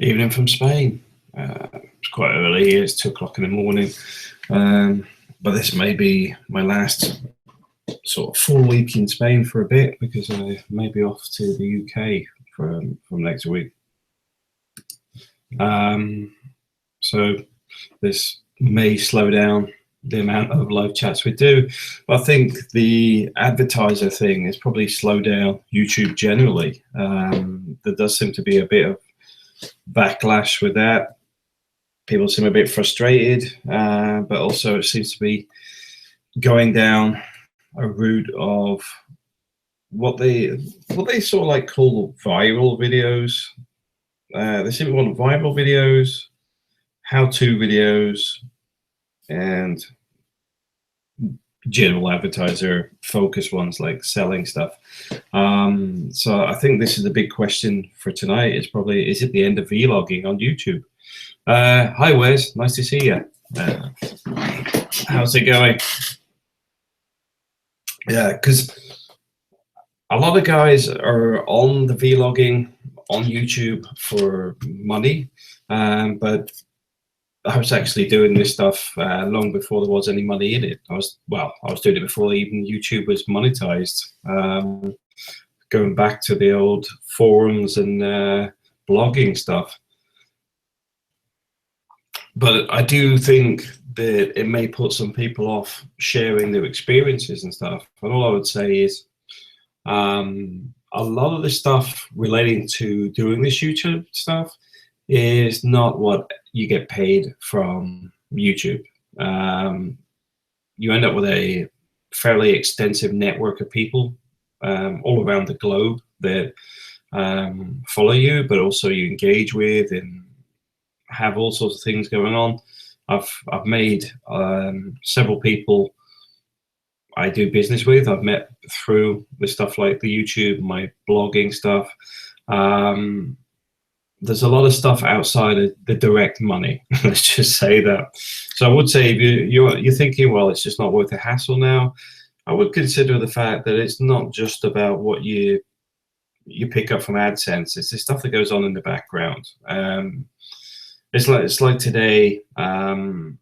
Evening from Spain. It's quite early here. It's 2 o'clock in the morning. But this may be my last sort of full week in Spain for a bit, because I may be off to the UK from next week. So this may slow down the amount of live chats we do. But I think the advertiser thing has probably slowed down YouTube generally. There does seem to be a bit of backlash with that. People seem a bit frustrated, but also it seems to be going down a route of what they sort of like call viral videos. They seem to want viral videos, how-to videos, and general advertiser focused ones like selling stuff. So I think this is the big question for tonight. Is it the end of vlogging on YouTube? Hi Wes, nice to see you. How's it going? Yeah, because a lot of guys are on the vlogging on YouTube for money, but I was actually doing this stuff long before there was any money in it. I was doing it before even YouTube was monetized. Going back to the old forums and blogging stuff. But I do think that it may put some people off sharing their experiences and stuff. And all I would say is a lot of the stuff relating to doing this YouTube stuff is not what you get paid from YouTube. You end up with a fairly extensive network of people all around the globe that follow you, but also you engage with and have all sorts of things going on. I've made several people I do business with. I've met through the stuff like the YouTube, my blogging stuff. There's a lot of stuff outside of the direct money. Let's just say that. So I would say if you're thinking, well, it's just not worth the hassle now, I would consider the fact that it's not just about what you pick up from AdSense. It's the stuff that goes on in the background. It's like today. I'm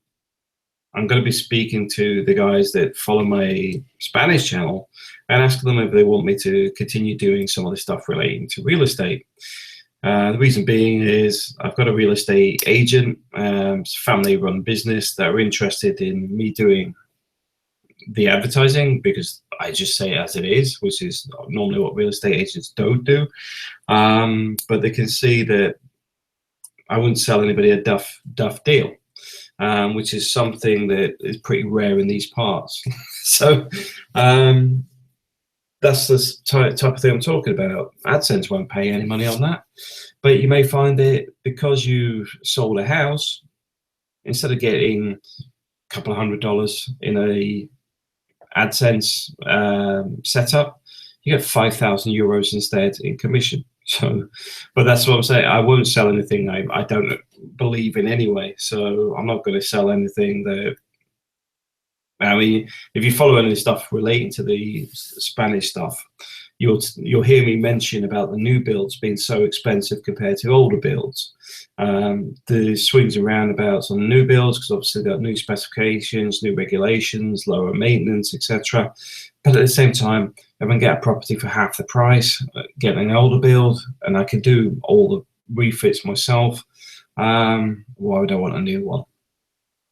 going to be speaking to the guys that follow my Spanish channel and ask them if they want me to continue doing some of the stuff relating to real estate. The reason being is I've got a real estate agent, family-run business that are interested in me doing the advertising, because I just say it as it is, which is normally what real estate agents don't do. But they can see that I wouldn't sell anybody a duff deal, which is something that is pretty rare in these parts. So that's the type of thing I'm talking about. AdSense won't pay any money on that, but you may find that because you sold a house, instead of getting a couple of $100 in a AdSense setup, you get 5,000 euros instead in commission. So, but that's what I'm saying. I won't sell anything I don't believe in anyway. So I'm not going to sell anything that, I mean, if you follow any stuff relating to the Spanish stuff, you'll hear me mention about the new builds being so expensive compared to older builds. The swings and roundabouts on the new builds, because obviously they've got new specifications, new regulations, lower maintenance, etc. But at the same time, I can get a property for half the price, get an older build, and I can do all the refits myself. Why would I want a new one?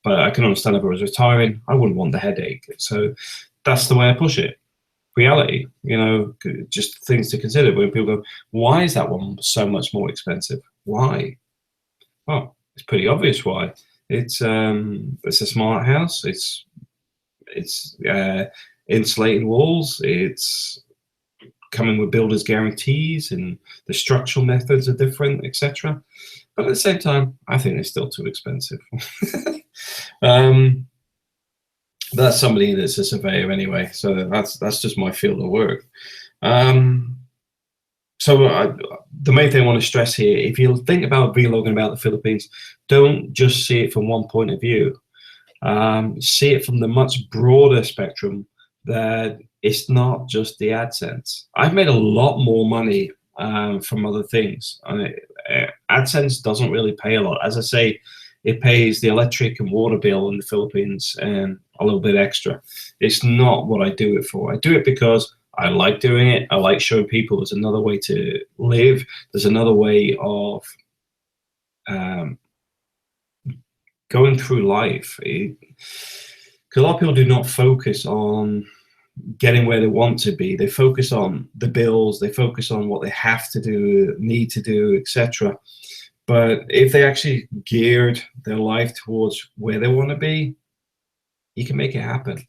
But I can understand if I was retiring, I wouldn't want the headache. So that's the way I push it. Reality, just things to consider when people go, why is that one so much more expensive? Why? Well, it's pretty obvious why. It's a smart house. It's insulating walls. It's coming with builder's guarantees, and the structural methods are different, etc. But at the same time, I think they're still too expensive. That's somebody that's a surveyor anyway, so that's just my field of work. So the main thing I want to stress here, if you think about vlogging about the Philippines, don't just see it from one point of view. See it from the much broader spectrum, that it's not just the AdSense. I've made a lot more money from other things. AdSense doesn't really pay a lot. As I say, it pays the electric and water bill in the Philippines and a little bit extra. It's not what I do it for. I do it because I like doing it. I like showing people there's another way to live. There's another way of going through life. Because a lot of people do not focus on getting where they want to be. They focus on the bills. They focus on what they have to do, need to do, etc. But if they actually geared their life towards where they want to be, you can make it happen.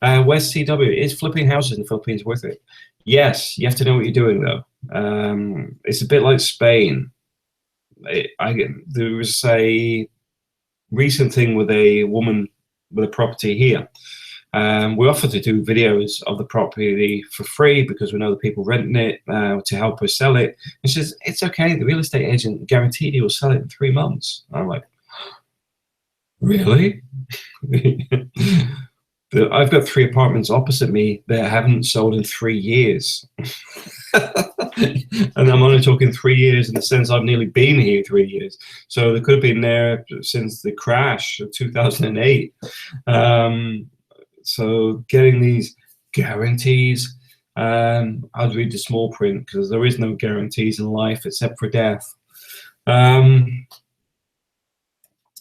Where's TW? Is flipping houses in the Philippines worth it? Yes, you have to know what you're doing though. It's a bit like Spain. There was a recent thing with a woman with a property here. We offered to do videos of the property for free because we know the people renting it to help us sell it. And she says, it's okay, the real estate agent guaranteed he will sell it in 3 months. I'm like, really? I've got 3 apartments opposite me that haven't sold in 3 years. And I'm only talking 3 years in the sense I've nearly been here 3 years. So they could have been there since the crash of 2008. So getting these guarantees, I'd read the small print because there is no guarantees in life except for death.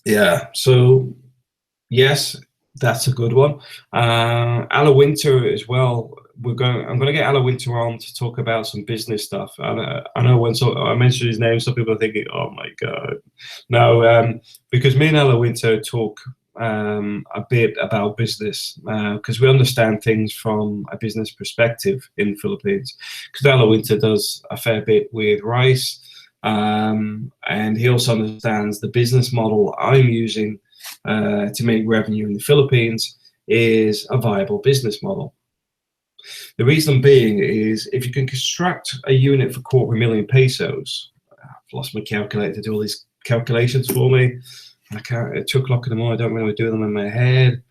Yeah, so yes, that's a good one. Alla Winter as well. I'm going to get Alla Winter on to talk about some business stuff. I know when I mentioned his name, some people are thinking, "Oh my god!" No, because me and Alla Winter talk a bit about business because we understand things from a business perspective in the Philippines. Because Alla Winter does a fair bit with rice, and he also understands the business model I'm using to make revenue in the Philippines is a viable business model. The reason being is if you can construct a unit for £250,000, I've lost my calculator to do all these calculations for me. I can't, at 2 o'clock in the morning, I don't really do them in my head.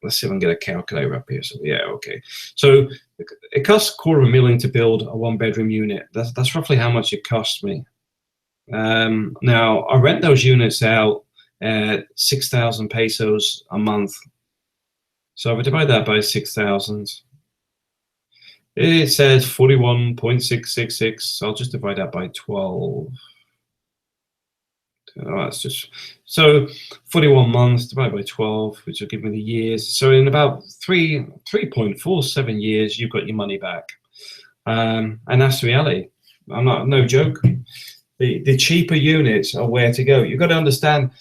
Let's see if I can get a calculator up here. So yeah, okay. So it costs £250,000 to build a 1-bedroom unit. That's roughly how much it cost me. Now I rent those units out at 6,000 pesos a month. So if I divide that by 6,000, it says 41.666. So I'll just divide that by 12. Oh, that's just so 41 months divided by 12, which will give me the years. So in about 3.47 years, you've got your money back, and that's the reality. No joke. The cheaper units are where to go. You've got to understand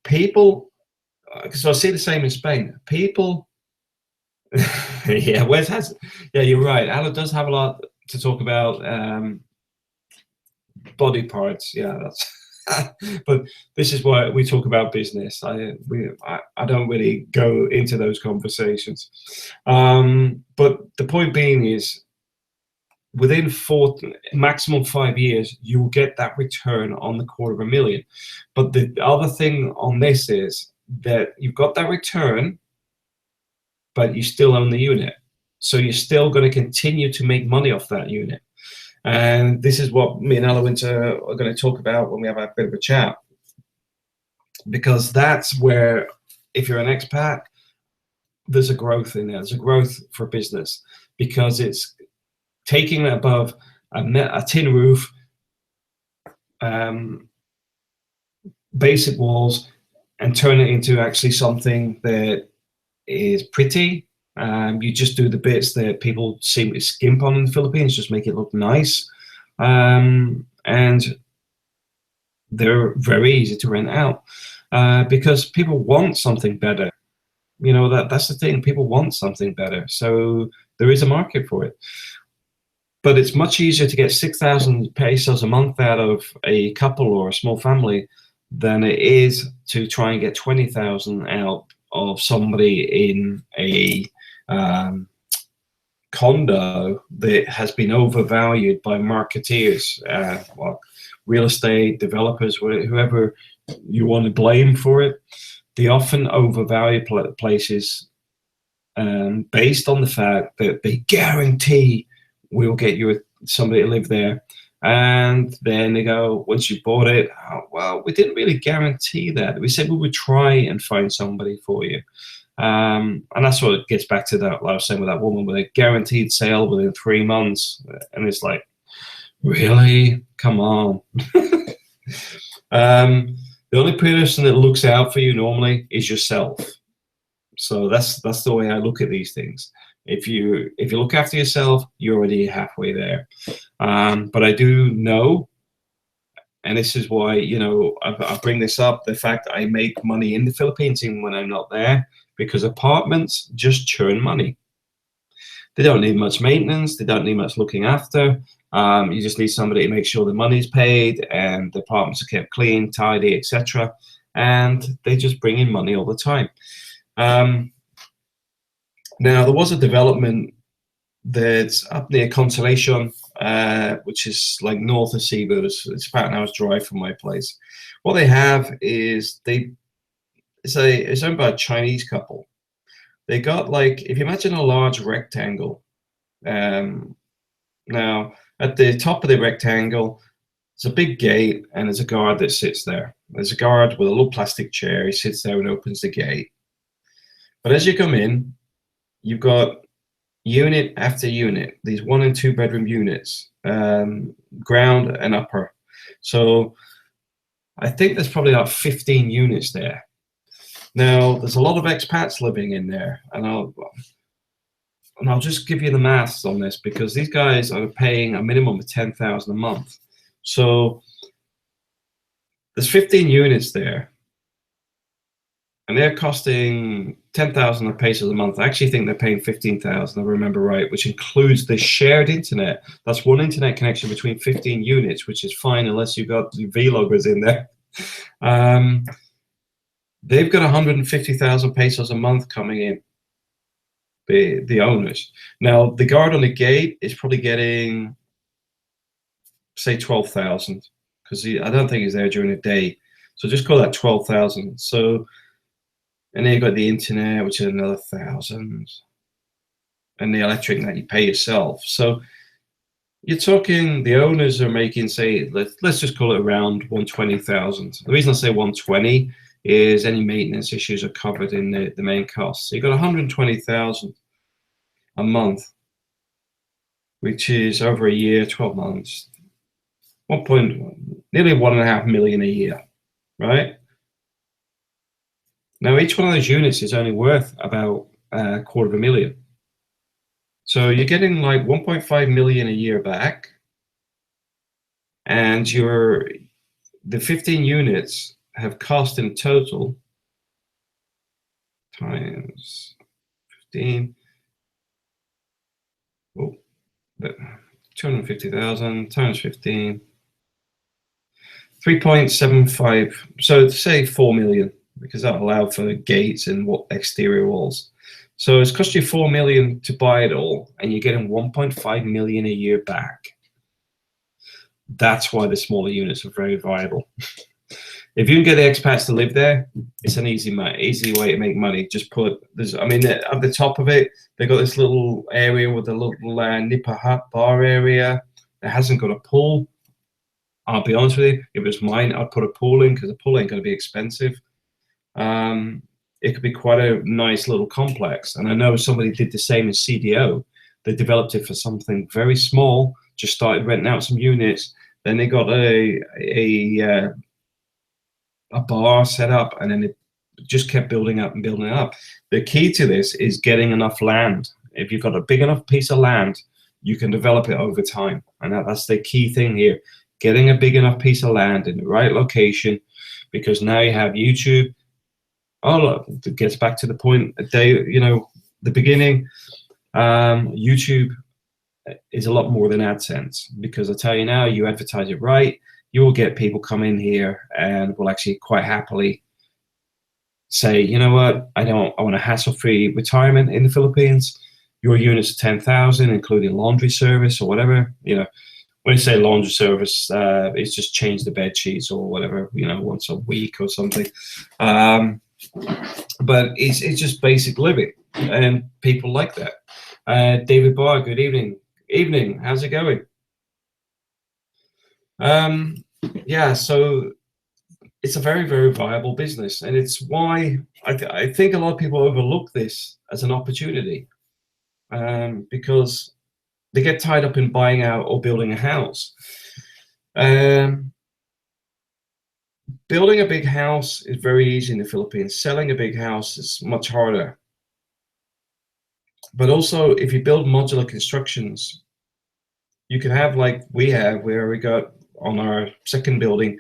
people. Because I see the same in Spain. People, yeah, yeah, you're right. Alla does have a lot to talk about body parts. Yeah, that's. But this is why we talk about business. I don't really go into those conversations. But the point being is, within maximum 5 years, you will get that return on the $250,000. But the other thing on this is that you've got that return, but you still own the unit. So you're still going to continue to make money off that unit. And this is what me and Alla Winter are going to talk about when we have a bit of a chat. Because that's where, if you're an expat, there's a growth in there. There's a growth for business because it's taking it above a tin roof, basic walls, and turn it into actually something that is pretty. You just do the bits that people seem to skimp on in the Philippines, just make it look nice. And they're very easy to rent out because people want something better. You know, that's the thing. People want something better. So there is a market for it. But it's much easier to get 6,000 pesos a month out of a couple or a small family than it is to try and get 20,000 out of somebody in a condo that has been overvalued by marketeers, well, real estate developers, whoever you want to blame for it. They often overvalue places based on the fact that they guarantee we'll get you somebody to live there. And then they go, once you bought it, oh, well, we didn't really guarantee that. We said we would try and find somebody for you. And that's what it gets back to that, like I was saying with that woman with a guaranteed sale within 3 months. And it's like, really? Come on. The only person that looks out for you normally is yourself. So that's the way I look at these things. If you look after yourself, you're already halfway there. But I do know, and this is why, you know, I bring this up, the fact I make money in the Philippines even when I'm not there, because apartments just churn money. They don't need much maintenance. They don't need much looking after. You just need somebody to make sure the money's paid and the apartments are kept clean, tidy, etc. And they just bring in money all the time. Now, there was a development that's up near Consolation, which is like north of Cebu. It's about an hour's drive from my place. What they have is it's owned by a Chinese couple. They got, like, if you imagine a large rectangle. Now, at the top of the rectangle, there's a big gate and there's a guard that sits there. There's a guard with a little plastic chair. He sits there and opens the gate. But as you come in, you've got unit after unit, these 1 and 2 bedroom units, ground and upper. So I think there's probably about 15 units there. Now, there's a lot of expats living in there, and I'll just give you the maths on this, because these guys are paying a minimum of 10,000 a month. So there's 15 units there, and they're costing 10,000 pesos a month. I actually think they're paying 15,000, I remember right, which includes the shared internet. That's one internet connection between 15 units, which is fine unless you've got the vloggers in there. They've got 150,000 pesos a month coming in, the owners. Now, the guard on the gate is probably getting, say, 12,000, because I don't think he's there during the day. So just call that 12,000. So, and then you've got the internet, which is another 1,000, and the electric that you pay yourself. So you're talking, the owners are making, say, let's just call it around 120,000. The reason I say 120 is any maintenance issues are covered in the main costs. So you've got 120,000 a month, which is over a year, 12 months, nearly 1.5 million a year, right? Now, each one of those units is only worth about $250,000. So you're getting like 1.5 million a year back, and the 15 units have cost in total times 15. Oh, 250,000 times 15. 3.75. So say 4 million, because that allowed for gates and exterior walls. So it's cost you 4 million to buy it all, and you're getting 1.5 million a year back. That's why the smaller units are very viable. If you can get the expats to live there, it's an easy way to make money. Just at the top of it, they've got this little area with a little Nipper Hut bar area. It hasn't got a pool. I'll be honest with you, if it was mine, I'd put a pool in, because a pool ain't going to be expensive. It could be quite a nice little complex. And I know somebody did the same in CDO. They developed it for something very small, just started renting out some units. Then they got a bar set up, and then it just kept building up and building up. The key to this is getting enough land. If you've got a big enough piece of land, you can develop it over time. And that's the key thing here. Getting a big enough piece of land in the right location, because now you have YouTube. Oh, look, it gets back to the point, the beginning. YouTube is a lot more than AdSense, because I tell you now, you advertise it right, you will get people come in here and will actually quite happily say, you know what, I want a hassle-free retirement in the Philippines. Your unit's 10,000, including laundry service or whatever. When you say laundry service, it's just change the bed sheets or whatever, once a week or something. But it's just basic living, and people like that. David Barr, good evening. Evening, how's it going? Yeah, so it's a very, very viable business, and it's why I think a lot of people overlook this as an opportunity, because they get tied up in buying out or building a house. Um, Building a big house is very easy in the Philippines. Selling a big house is much harder. But also, if you build modular constructions, you can have like we have, where we got on our second building,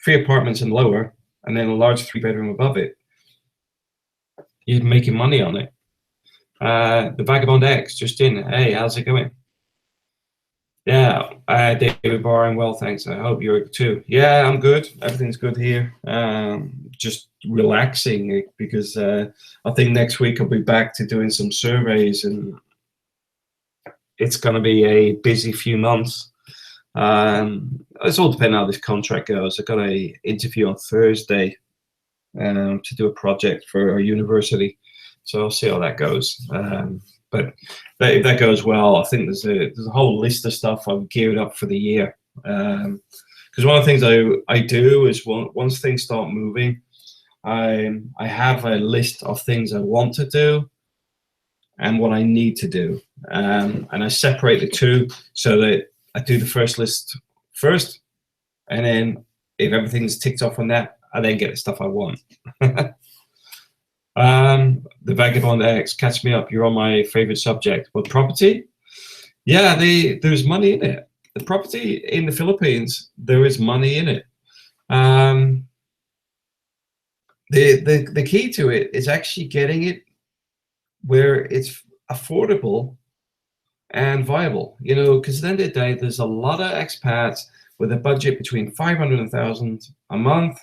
3 apartments and lower, and then a large 3-bedroom above it. You're making money on it. The Vagabond X just in. Hey, how's it going? Yeah, David Barr, I'm well, thanks. I hope you're too. Yeah, I'm good. Everything's good here. Just relaxing because I think next week I'll be back to doing some surveys, and it's going to be a busy few months. It's all depending on how this contract goes. I've got an interview on Thursday to do a project for a university, so I'll see how that goes. But if that goes well, I think there's a whole list of stuff I've geared up for the year. Because one of the things I do is once things start moving, I have a list of things I want to do and what I need to do, and I separate the two so that I do the first list first, and then if everything's ticked off on that, I then get the stuff I want. The Vagabond X, catch me up. You're on my favorite subject. Well, property. Yeah, there's money in it. The property in the Philippines, there is money in it. The key to it is actually getting it where it's affordable and viable. You know, because at the end of the day, there's a lot of expats with a budget between 500 and 1,000 a month.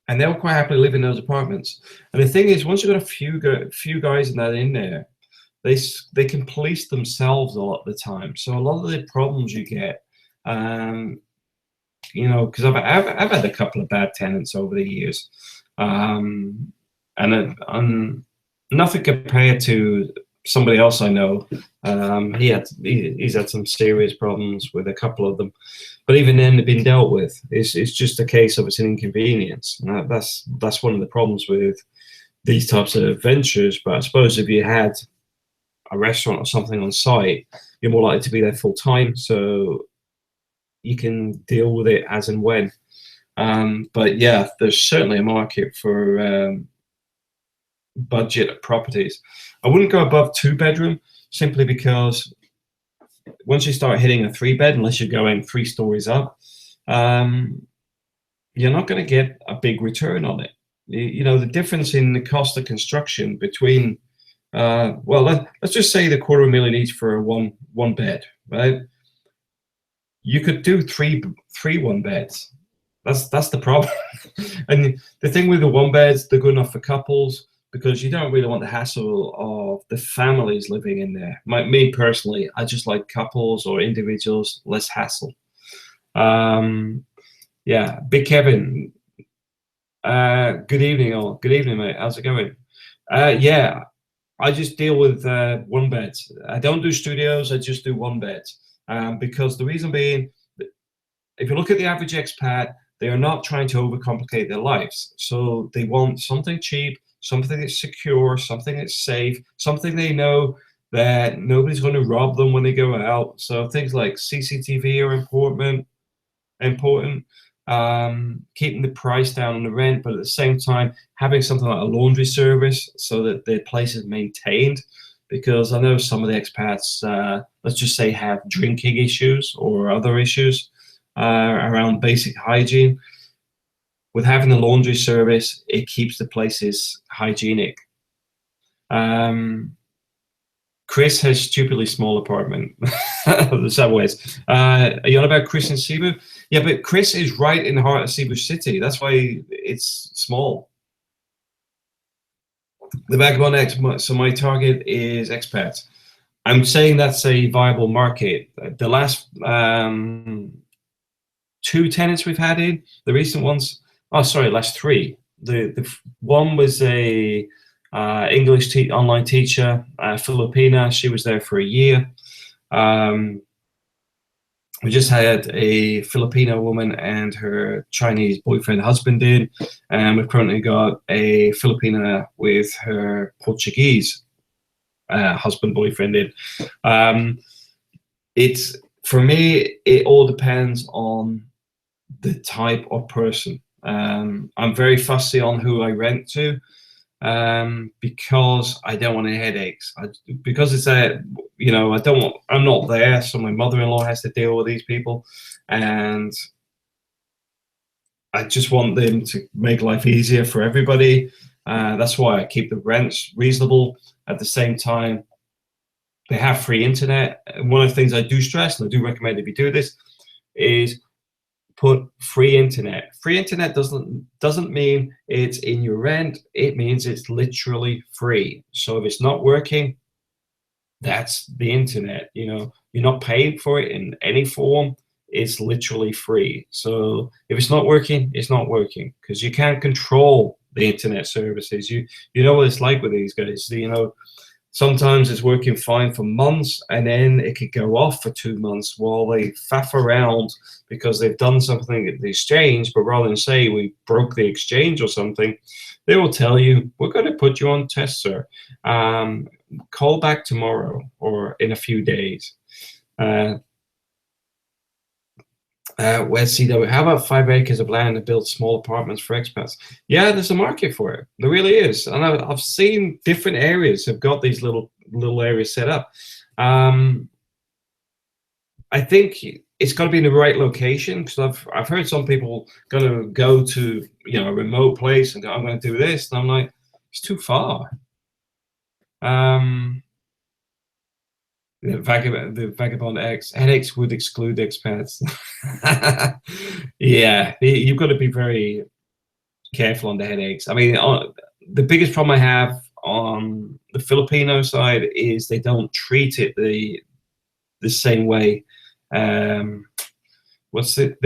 And they'll quite happily live in those apartments. And the thing is, once you've got a few guys in there, they can police themselves a lot of the time. So a lot of the problems you get, you know, because I've had a couple of bad tenants over the years, and nothing compared to somebody else I know. He's had some serious problems with a couple of them, but even then they've been dealt with. It's just a case of it's an inconvenience, and that's one of the problems with these types of ventures. But I suppose if you had a restaurant or something on site, you're more likely to be there full time, so you can deal with it as and when. But yeah, there's certainly a market for budget properties. I wouldn't go above 2-bedroom simply because once you start hitting a 3-bed, unless you're going 3 stories up, you're not going to get a big return on it. You know, the difference in the cost of construction between, well, let's just say the $250,000 each for a one bed, right? You could do three 1-beds. That's the problem. And the thing with the 1-beds, they're good enough for couples, because you don't really want the hassle of the families living in there. Me personally, I just like couples or individuals, less hassle. Yeah, Big Kevin. Good evening, all. Good evening, mate. How's it going? Yeah, I just deal with 1-beds. I don't do studios. I just do 1-beds. Because the reason being, if you look at the average expat, they are not trying to overcomplicate their lives. So they want something cheap, something that's secure, something that's safe, something they know that nobody's going to rob them when they go out. So things like CCTV are important. Keeping the price down on the rent, but at the same time having something like a laundry service so that the place is maintained. Because I know some of the expats, let's just say, have drinking issues or other issues around basic hygiene. With having the laundry service, it keeps the places hygienic. Chris has stupidly small apartment. The subways. Are you on about Chris in Cebu? Yeah, but Chris is right in the heart of Cebu City. That's why it's small. The Vagabond X. So my target is expats. I'm saying that's a viable market. The last 2 tenants we've had in, the recent ones. Oh, sorry, last 3. The one was a English online teacher, Filipina. She was there for a year. We just had a Filipino woman and her Chinese boyfriend husband in, and we've currently got a Filipina with her Portuguese husband boyfriend in. It's for me, it all depends on the type of person. I'm very fussy on who I rent to, because I don't want any headaches. Because it's a, I don't want, I'm not there, so my mother-in-law has to deal with these people, and I just want them to make life easier for everybody. That's why I keep the rents reasonable. At the same time, they have free internet. And one of the things I do stress, and I do recommend if you do this, is put free internet. Free internet doesn't mean it's in your rent. It means it's literally free. So if it's not working, that's the internet. You're not paying for it in any form. It's literally free. So if it's not working, it's not working, because you can't control the internet services. You know what it's like with these guys. Sometimes it's working fine for months, and then it could go off for 2 months while they faff around because they've done something at the exchange. But rather than say we broke the exchange or something, they will tell you, we're going to put you on test, sir. Call back tomorrow or in a few days. West CW, how about 5 acres of land to build small apartments for expats? Yeah, there's a market for it. There really is. And I've seen different areas have got these little areas set up. I think it's got to be in the right location, because I've heard some people going to go to a remote place and go, I'm going to do this, and I'm like, it's too far. The Vagabond X, headaches would exclude expats. Yeah, you've got to be very careful on the headaches. I mean, the biggest problem I have on the Filipino side is they don't treat it the same way. They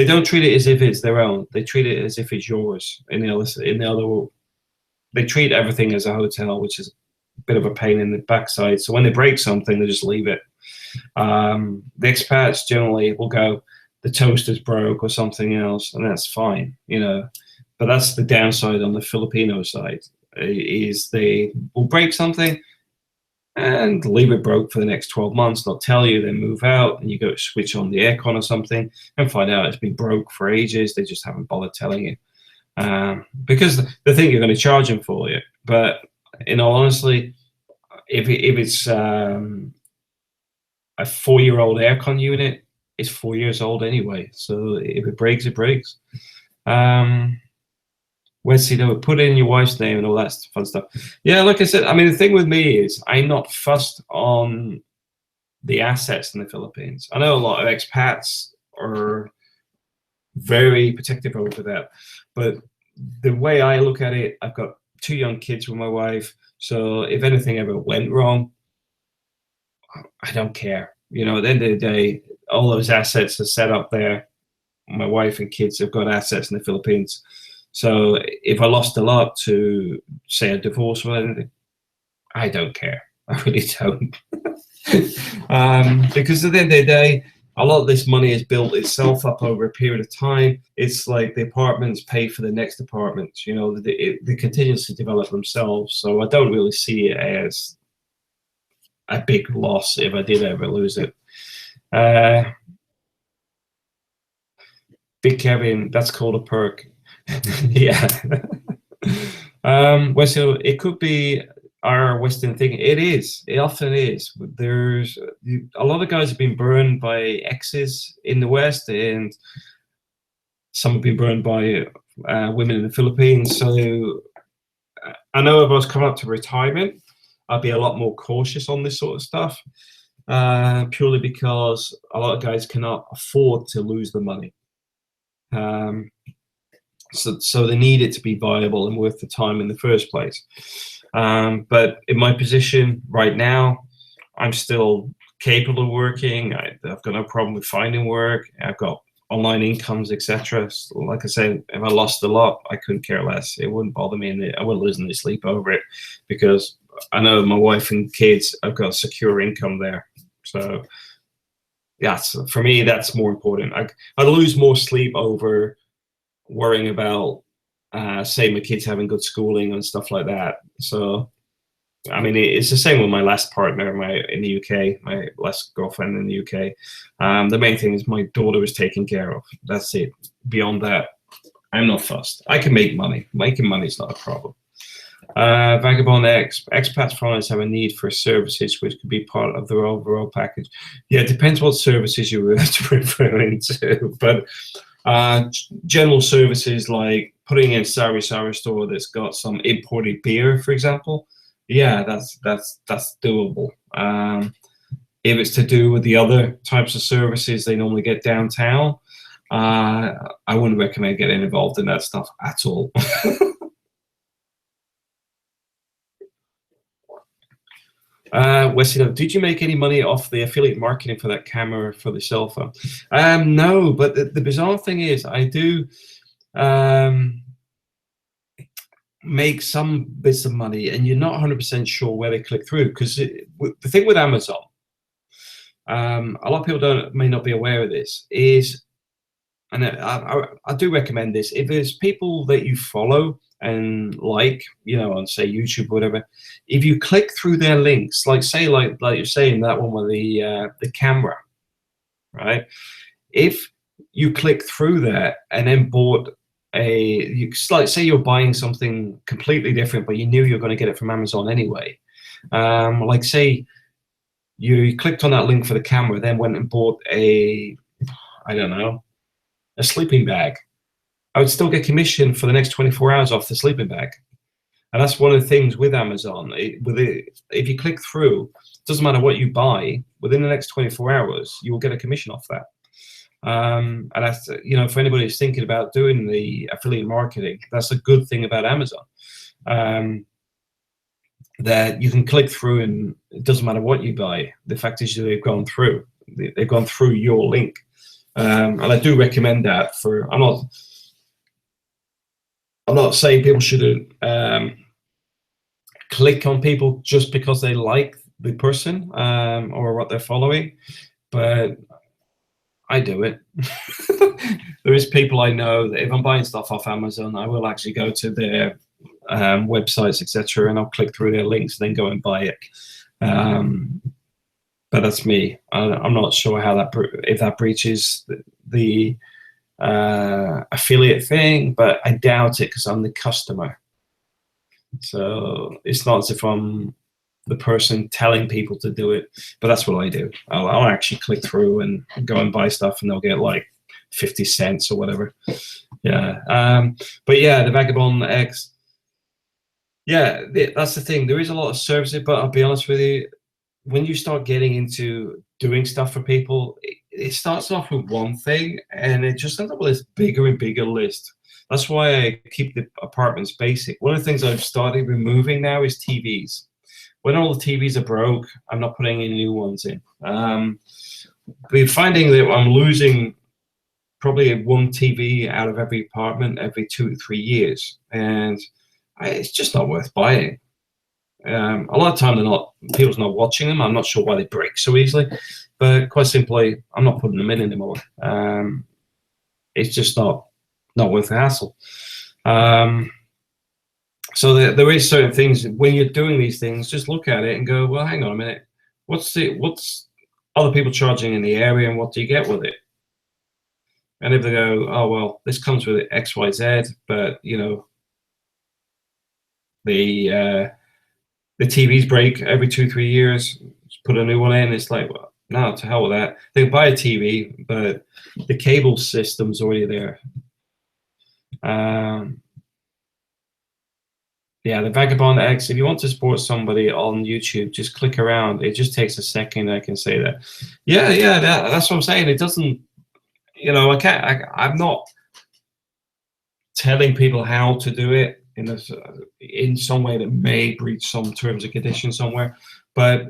don't treat it as if it's their own. They treat it as if it's yours. In the other, they treat everything as a hotel, which is a bit of a pain in the backside. So when they break something, they just leave it. The expats generally will go, the toaster's broke or something else, and that's fine, But that's the downside on the Filipino side, is they will break something and leave it broke for the next 12 months, not tell you, then move out, and you go switch on the aircon or something and find out it's been broke for ages. They just haven't bothered telling you, because they think you're going to charge them for it. But in all honesty, if it's a 4-year-old aircon unit, it's 4 years old anyway. So if it breaks, it breaks. Wesley, they would put in your wife's name and all that fun stuff. Yeah, like I said, I mean, the thing with me is I'm not fussed on the assets in the Philippines. I know a lot of expats are very protective over that, but the way I look at it, I've got 2 young kids with my wife. So if anything ever went wrong, I don't care. At the end of the day, all those assets are set up there. My wife and kids have got assets in the Philippines. So if I lost a lot to, say, a divorce or anything, I don't care. I really don't. Because at the end of the day, a lot of this money has built itself up over a period of time. It's like the apartments pay for the next apartments. They continuously develop themselves. So I don't really see it as a big loss if I did ever lose it. Big Kevin, that's called a perk. Yeah. So it could be our Western thing. It is. It often is. There's a lot of guys have been burned by exes in the West, and some have been burned by women in the Philippines. So I know if I was coming up to retirement, I'd be a lot more cautious on this sort of stuff, purely because a lot of guys cannot afford to lose the money. So they need it to be viable and worth the time in the first place. But in my position right now, I'm still capable of working. I've got no problem with finding work. I've got online incomes, etc. So like I said, if I lost a lot, I couldn't care less. It wouldn't bother me, and I wouldn't lose any sleep over it, because I know my wife and kids, I've got a secure income there. So Yes, for me, that's more important. I lose more sleep over worrying about, say, my kids having good schooling and stuff like that. So, I mean, it's the same with my last partner, in the UK, my last girlfriend in the UK. The main thing is my daughter was taken care of. That's it. Beyond that, I'm not fussed. I can make money. Making money is not a problem. Vagabond X, expats foreigners have a need for services which could be part of their overall package. Yeah, it depends what services you're referring to, but general services like putting in Sari store that's got some imported beer, for example. Yeah, that's doable. If it's to do with the other types of services they normally get downtown, I wouldn't recommend getting involved in that stuff at all. Wesley, did you make any money off the affiliate marketing for that camera for the cell phone? No, but the bizarre thing is I do make some bits of money, and you're not 100% sure where they click through, because the thing with Amazon, a lot of people may not be aware of this, is, and I do recommend this, if there's people that you follow and like, on say YouTube or whatever, if you click through their links, like say like you're saying that one with the camera, right? If you click through that and then bought like say you're buying something completely different, but you knew you're going to get it from Amazon anyway. Like say you clicked on that link for the camera, then went and bought a sleeping bag. I would still get commission for the next 24 hours off the sleeping bag. And that's one of the things with Amazon. If you click through, it doesn't matter what you buy, within the next 24 hours, you will get a commission off that. And that's, for anybody who's thinking about doing the affiliate marketing, that's a good thing about Amazon. That you can click through and it doesn't matter what you buy. The fact is they've gone through. They've gone through your link. And I do recommend that I'm not saying people shouldn't click on people just because they like the person or what they're following, but I do it. There is people I know that if I'm buying stuff off Amazon, I will actually go to their websites, etc., and I'll click through their links and then go and buy it. But that's me. I'm not sure how if that breaches the affiliate thing, but I doubt it because I'm the customer. So it's not as if I'm the person telling people to do it, but that's what I do. I'll actually click through and go and buy stuff, and they'll get like 50 cents or whatever. Yeah. But yeah, the Vagabond X. Yeah, that's the thing. There is a lot of services, but I'll be honest with you, when you start getting into doing stuff for people, it starts off with one thing and it just ends up with this bigger and bigger list. That's why I keep the apartments basic. One of the things I've started removing now is TVs. When all the TVs are broke, I'm not putting any new ones in. We're finding that I'm losing probably one TV out of every apartment every 2 to 3 years, and it's just not worth buying. A lot of time people's not watching them. I'm not sure why they break so easily, but quite simply, I'm not putting them in anymore. It's just not worth the hassle. So there is certain things when you're doing these things, just look at it and go, well, hang on a minute, what's other people charging in the area, and what do you get with it? And if they go, oh well, this comes with X, Y, Z, but the TVs break every 2 3 years, just put a new one in. It's like, well, no, to hell with that. They buy a TV, but the cable system's already there. Yeah, the Vagabond X, if you want to support somebody on YouTube, just click around. It just takes a second, I can say that. Yeah, that's what I'm saying. It doesn't, I'm not telling people how to do it in some way that may breach some terms and conditions somewhere, but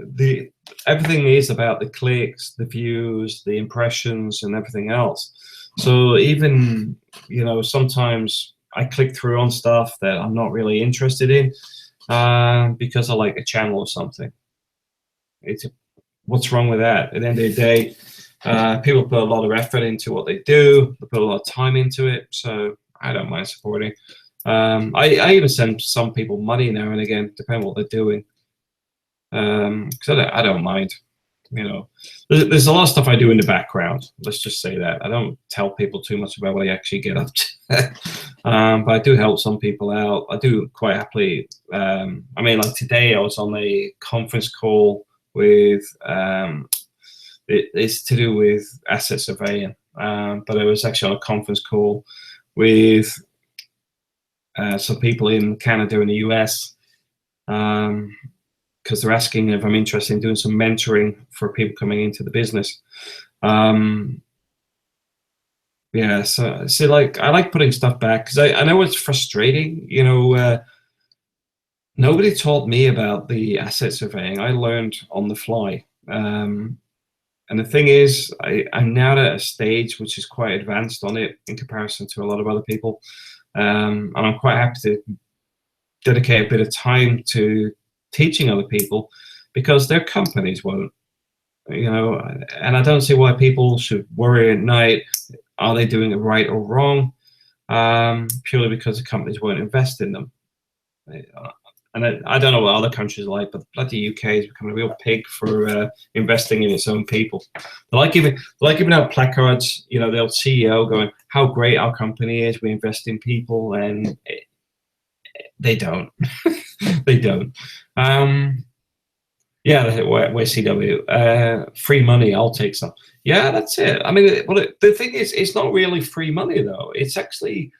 everything is about the clicks, the views, the impressions, and everything else. So even sometimes I click through on stuff that I'm not really interested in because I like a channel or something. What's wrong with that? At the end of the day, People put a lot of effort into what they do. They put a lot of time into it. So I don't mind supporting. I even send some people money now and again, depending on what they're doing. Because I don't mind. You know, there's a lot of stuff I do in the background. Let's just say that I don't tell people too much about what I actually get up to. But I do help some people out. I do quite happily. I mean, like today I was on a conference call with. It's to do with asset surveying, but I was actually on a conference call with some people in Canada and the US. Because they're asking if I'm interested in doing some mentoring for people coming into the business. Yeah, so like I like putting stuff back because I know it's frustrating. You know, nobody taught me about the asset surveying. I learned on the fly. And the thing is, I'm now at a stage which is quite advanced on it in comparison to a lot of other people. And I'm quite happy to dedicate a bit of time to teaching other people because their companies won't, you know, and I don't see why people should worry at night, are they doing it right or wrong, purely because the companies won't invest in them. And I don't know what other countries are like, but bloody UK is becoming a real pig for investing in its own people. They like giving out placards, you know, the old CEO going, how great our company is, we invest in people, and they don't. They don't. Yeah, we're CW. Free money, I'll take some. Yeah, that's it. I mean, the thing is, it's not really free money though. It's actually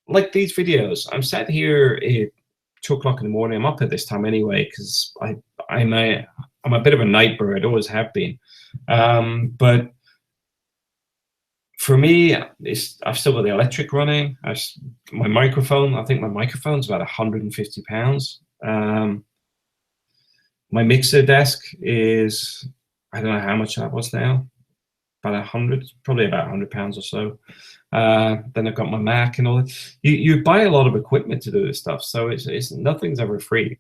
like these videos. I'm sat here at 2 o'clock in the morning. I'm up at this time anyway because I'm a bit of a night bird. Always have been. But for me, I've still got the electric running. My microphone, I think my microphone's about £150. My mixer desk is, I don't know how much that was now, about 100, probably about £100 or so. Then I've got my Mac and all that. You buy a lot of equipment to do this stuff, so it's nothing's ever free.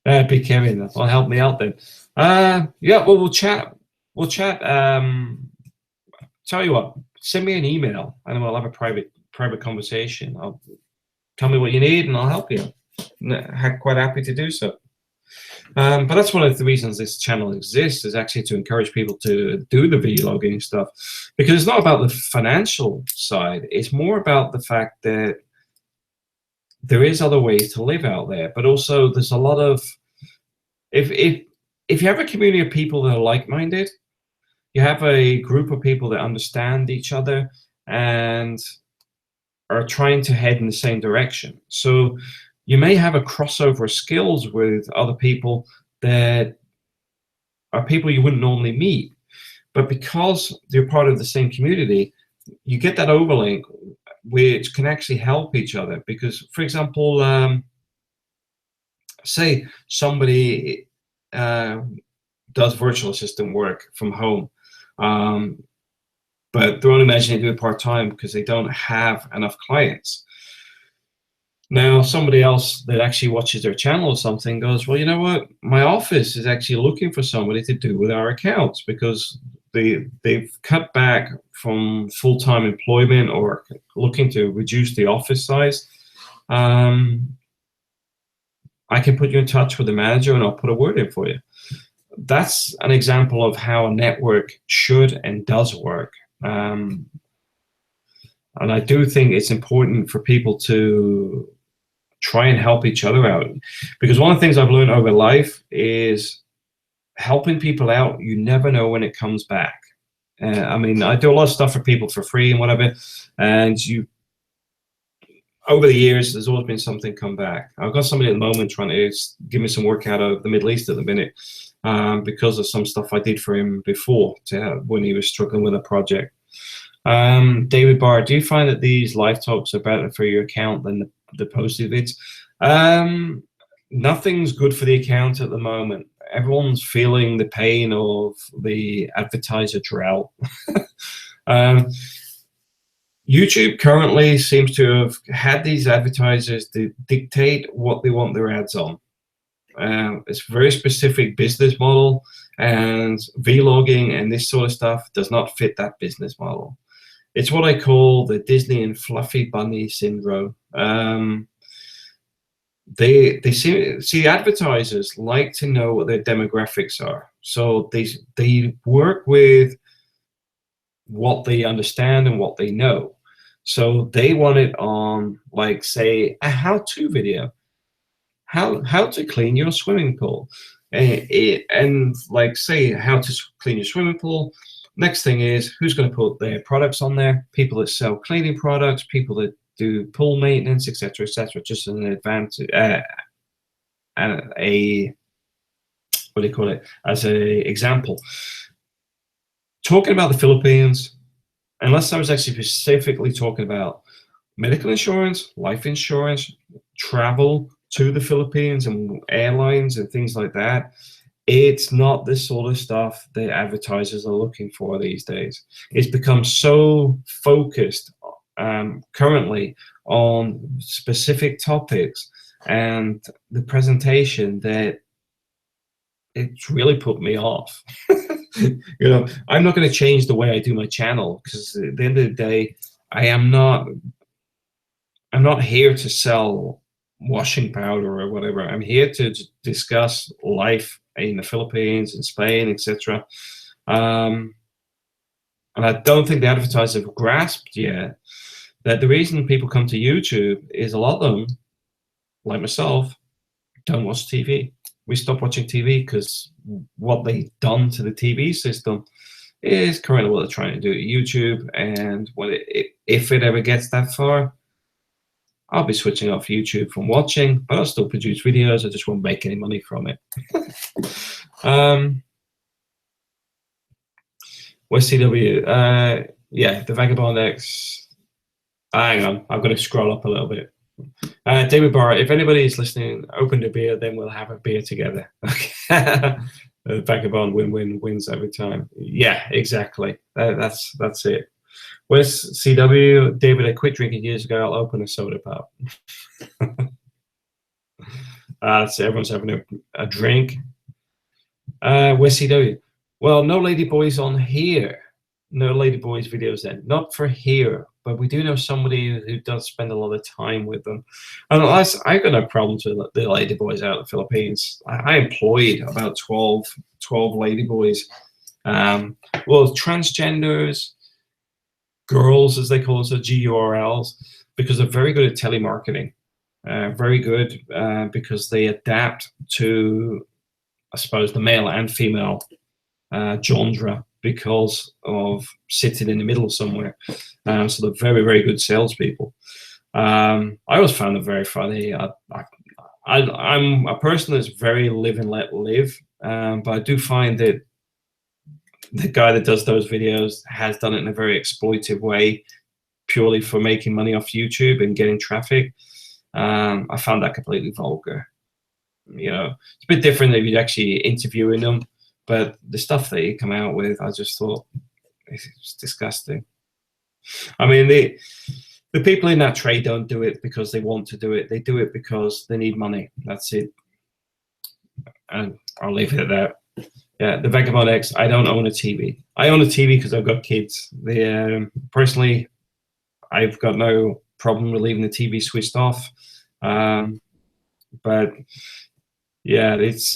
Big Kevin, well, help me out then. Yeah, well, we'll chat. We'll chat. Tell you what, send me an email and we'll have a private conversation. Tell me what you need and I'll help you. Quite happy to do so. But that's one of the reasons this channel exists, is actually to encourage people to do the vlogging stuff, because it's not about the financial side. It's more about the fact that there is other ways to live out there, but also there's a lot of, if you have a community of people that are like-minded, you have a group of people that understand each other and are trying to head in the same direction. So you may have a crossover of skills with other people that are people you wouldn't normally meet, but because you're part of the same community, you get that overlink which can actually help each other. Because, for example, say somebody does virtual assistant work from home, but they're only managing to do it part-time because they don't have enough clients. Now, somebody else that actually watches their channel or something goes, well, you know what? My office is actually looking for somebody to do with our accounts because they've cut back from full-time employment or looking to reduce the office size. I can put you in touch with the manager and I'll put a word in for you. That's an example of how a network should and does work. And I do think it's important for people to try and help each other out, because one of the things I've learned over life is helping people out, you never know when it comes back. I mean, I do a lot of stuff for people for free and whatever, and over the years, there's always been something come back. I've got somebody at the moment trying to give me some work out of the Middle East at the minute, because of some stuff I did for him before when he was struggling with a project. David Barr, do you find that these live talks are better for your account than the posted vids? Nothing's good for the account at the moment. Everyone's feeling the pain of the advertiser drought. YouTube currently seems to have had these advertisers to dictate what they want their ads on. It's a very specific business model, and vlogging and this sort of stuff does not fit that business model. It's what I call the Disney and Fluffy Bunny syndrome. They see advertisers like to know what their demographics are, so they work with what they understand and what they know. So they want it on, like, say, a how-to video, how to clean your swimming pool, and like, say, how to clean your swimming pool. Next thing is, who's going to put their products on there? People that sell cleaning products, people that do pool maintenance, etc., etc. Just an advantage, a what do you call it? As a example, talking about the Philippines, unless I was actually specifically talking about medical insurance, life insurance, travel to the Philippines and airlines and things like that, it's not the sort of stuff that advertisers are looking for these days. It's become so focused currently on specific topics and the presentation that it's really put me off. I'm not going to change the way I do my channel, because at the end of the day, I'm not here to sell washing powder or whatever. I'm here to discuss life in the Philippines and Spain, etc. And I don't think the advertisers have grasped yet that the reason people come to YouTube is a lot of them, like myself, don't watch TV. We stopped watching TV because what they've done to the TV system is currently what they're trying to do to YouTube. And when if it ever gets that far, I'll be switching off YouTube from watching, but I'll still produce videos. I just won't make any money from it. Where's CW? Yeah, the Vagabond X. Hang on, I've got to scroll up a little bit. David Barr, if anybody is listening, open a beer, then we'll have a beer together. Okay. Vagabond wins every time. Yeah, exactly. That's it. Where's CW? David, I quit drinking years ago. I'll open a soda pop. So everyone's having a drink. Where's CW? Well, no Lady Boys on here. No Lady Boys videos then. Not for here, but we do know somebody who does spend a lot of time with them. And I got no problems with the Lady Boys out in the Philippines. I employed about 12 Lady Boys. Well, transgenders, girls, as they call them, so GURLs, because they're very good at telemarketing. Very good because they adapt to, I suppose, the male and female genre, because of sitting in the middle somewhere. So they're very, very good salespeople. I always found them very funny. I'm a person that's very live and let live, but I do find that the guy that does those videos has done it in a very exploitive way, purely for making money off YouTube and getting traffic. I found that completely vulgar. It's a bit different if you're actually interviewing them, but the stuff that he come out with, I just thought it's disgusting. I mean, the people in that trade don't do it because they want to do it. They do it because they need money. That's it. And I'll leave it at that. Yeah, the Vagabond X, I don't own a TV. I own a TV because I've got kids. Personally, I've got no problem with leaving the TV switched off. But yeah, it's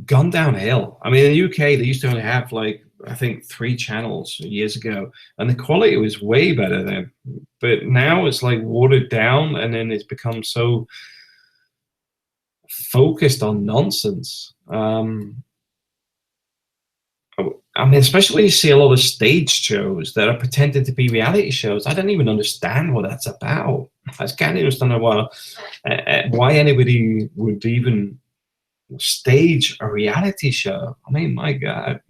gone downhill. I mean, in the UK, they used to only have, like, I think 3 channels years ago, and the quality was way better then. But now it's like watered down, and then it's become so focused on nonsense. I mean, especially you see a lot of stage shows that are pretending to be reality shows. I don't even understand what that's about. I can't understand why anybody would even stage a reality show. I mean, my God.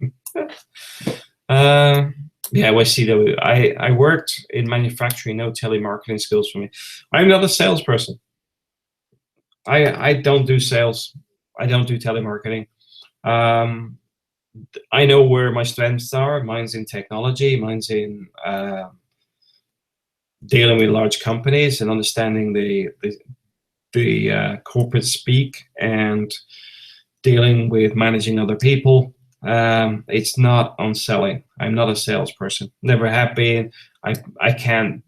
Yeah, well, CW. I worked in manufacturing, no telemarketing skills for me. I'm not a salesperson. I don't do sales. I don't do telemarketing. I know where my strengths are. Mine's in technology. Mine's in dealing with large companies and understanding the corporate speak and dealing with managing other people. It's not on selling. I'm not a salesperson. Never have been. I can't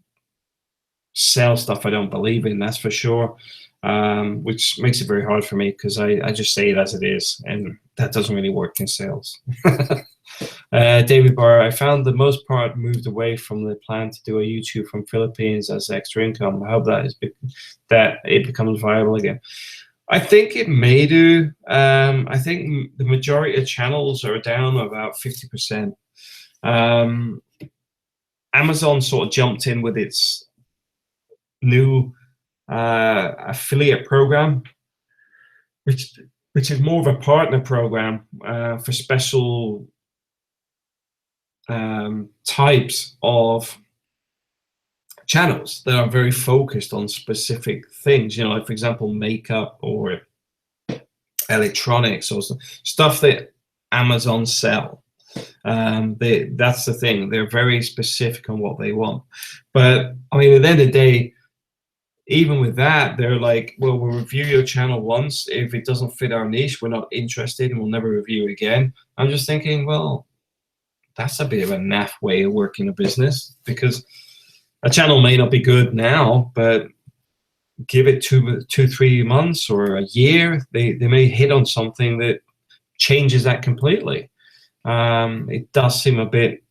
sell stuff I don't believe in, that's for sure. Which makes it very hard for me because I just say it as it is, and that doesn't really work in sales. David Barr, I found the most part moved away from the plan to do a YouTube from Philippines as extra income. I hope that it becomes viable again. I think it may do. I think the majority of channels are down about 50%. Amazon sort of jumped in with its new affiliate program, which is more of a partner program for special types of channels that are very focused on specific things, you know, like for example makeup or electronics or stuff that Amazon sell. That's the thing, they're very specific on what they want. But I mean, at the end of the day, even with that, they're like, well, we'll review your channel once. If it doesn't fit our niche, we're not interested and we'll never review it again. I'm just thinking, well, that's a bit of a naff way of working a business, because a channel may not be good now, but give it 2-3 months or a year, they may hit on something that changes that completely. It does seem a bit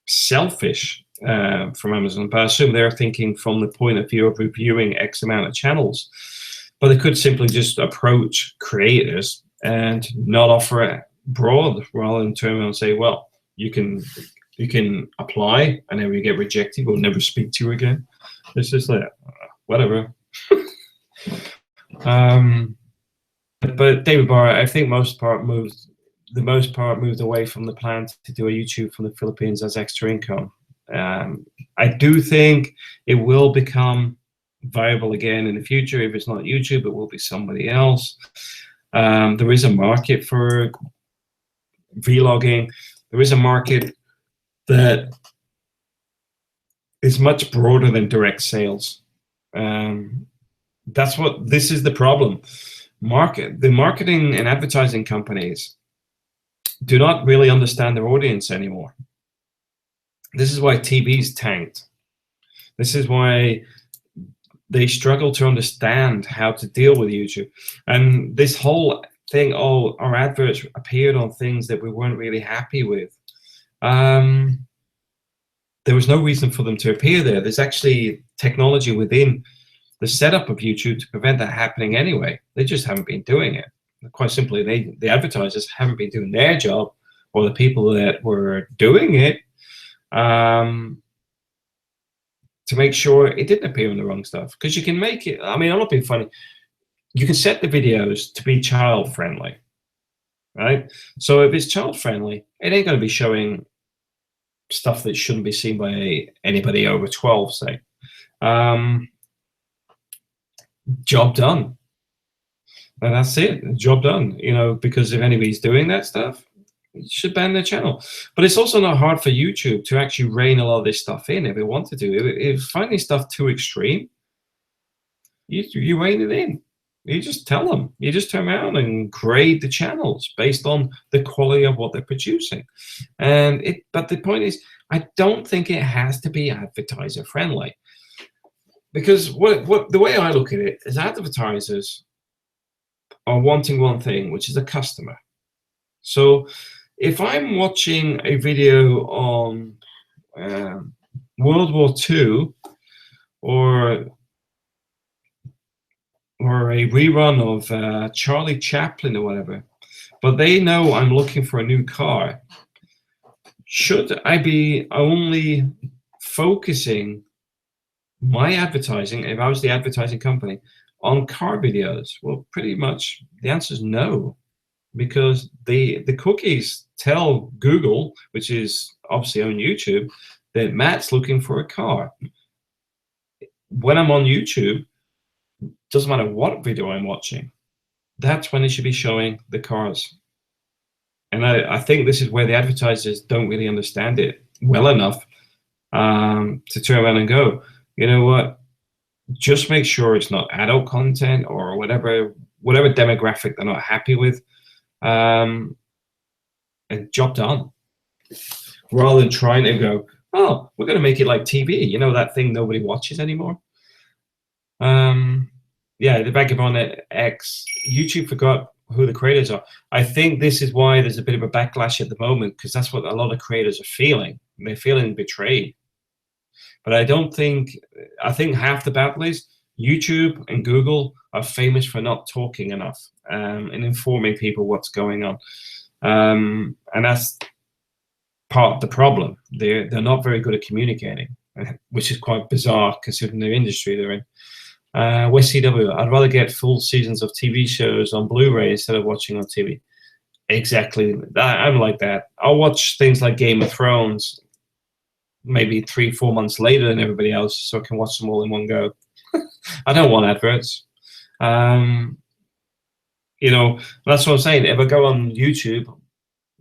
selfish from Amazon, but I assume they're thinking from the point of view of reviewing X amount of channels. But they could simply just approach creators and not offer it broad, rather than turn around and say, well, you can apply, and if you get rejected, we'll never speak to you again. It's just like, whatever. But David Barr, I think the most part moved away from the plan to do a YouTube from the Philippines as extra income. I do think it will become viable again in the future. If it's not YouTube, it will be somebody else. There is a market for vlogging. There is a market that is much broader than direct sales. This is the problem. The marketing and advertising companies do not really understand their audience anymore. This is why TV's tanked. This is why they struggle to understand how to deal with YouTube. And this whole thing, oh, our adverts appeared on things that we weren't really happy with. There was no reason for them to appear there. There's actually technology within the setup of YouTube to prevent that happening anyway. They just haven't been doing it. Quite simply, the advertisers haven't been doing their job, or the people that were doing it, to make sure it didn't appear in the wrong stuff. Because you can make it, I mean, I'm not being funny, you can set the videos to be child friendly, right? So if it's child friendly, it ain't going to be showing stuff that shouldn't be seen by anybody over 12, say. Job done. And that's it, job done, you know, because if anybody's doing that stuff, you should ban their channel. But it's also not hard for YouTube to actually rein a lot of this stuff in if they want to do. If finding stuff too extreme, you rein it in. You just tell them. You just turn around and grade the channels based on the quality of what they're producing. But the point is, I don't think it has to be advertiser friendly. Because the way I look at it is, advertisers are wanting one thing, which is a customer. So if I'm watching a video on World War II or a rerun of Charlie Chaplin or whatever, but they know I'm looking for a new car, should I be only focusing my advertising, if I was the advertising company, on car videos? Well, pretty much the answer is no, because the cookies tell Google, which is obviously on YouTube, that Matt's looking for a car. When I'm on YouTube, doesn't matter what video I'm watching, that's when it should be showing the cars. And I think this is where the advertisers don't really understand it well enough to turn around and go, you know what? Just make sure it's not adult content or whatever demographic they're not happy with, and job done. Rather than trying to go, oh, we're going to make it like TV, you know, that thing nobody watches anymore. Yeah, the Vagabond X, YouTube forgot who the creators are. I think this is why there's a bit of a backlash at the moment, because that's what a lot of creators are feeling. They're feeling betrayed. But I think half the battle is YouTube and Google are famous for not talking enough and informing people what's going on. And that's part of the problem. They're not very good at communicating, which is quite bizarre considering the industry they're in. West CW, I'd rather get full seasons of TV shows on Blu-ray instead of watching on TV. Exactly. I'm like that. I'll watch things like Game of Thrones maybe 3-4 months later than everybody else, so I can watch them all in one go. I don't want adverts. You know, that's what I'm saying. If I go on YouTube,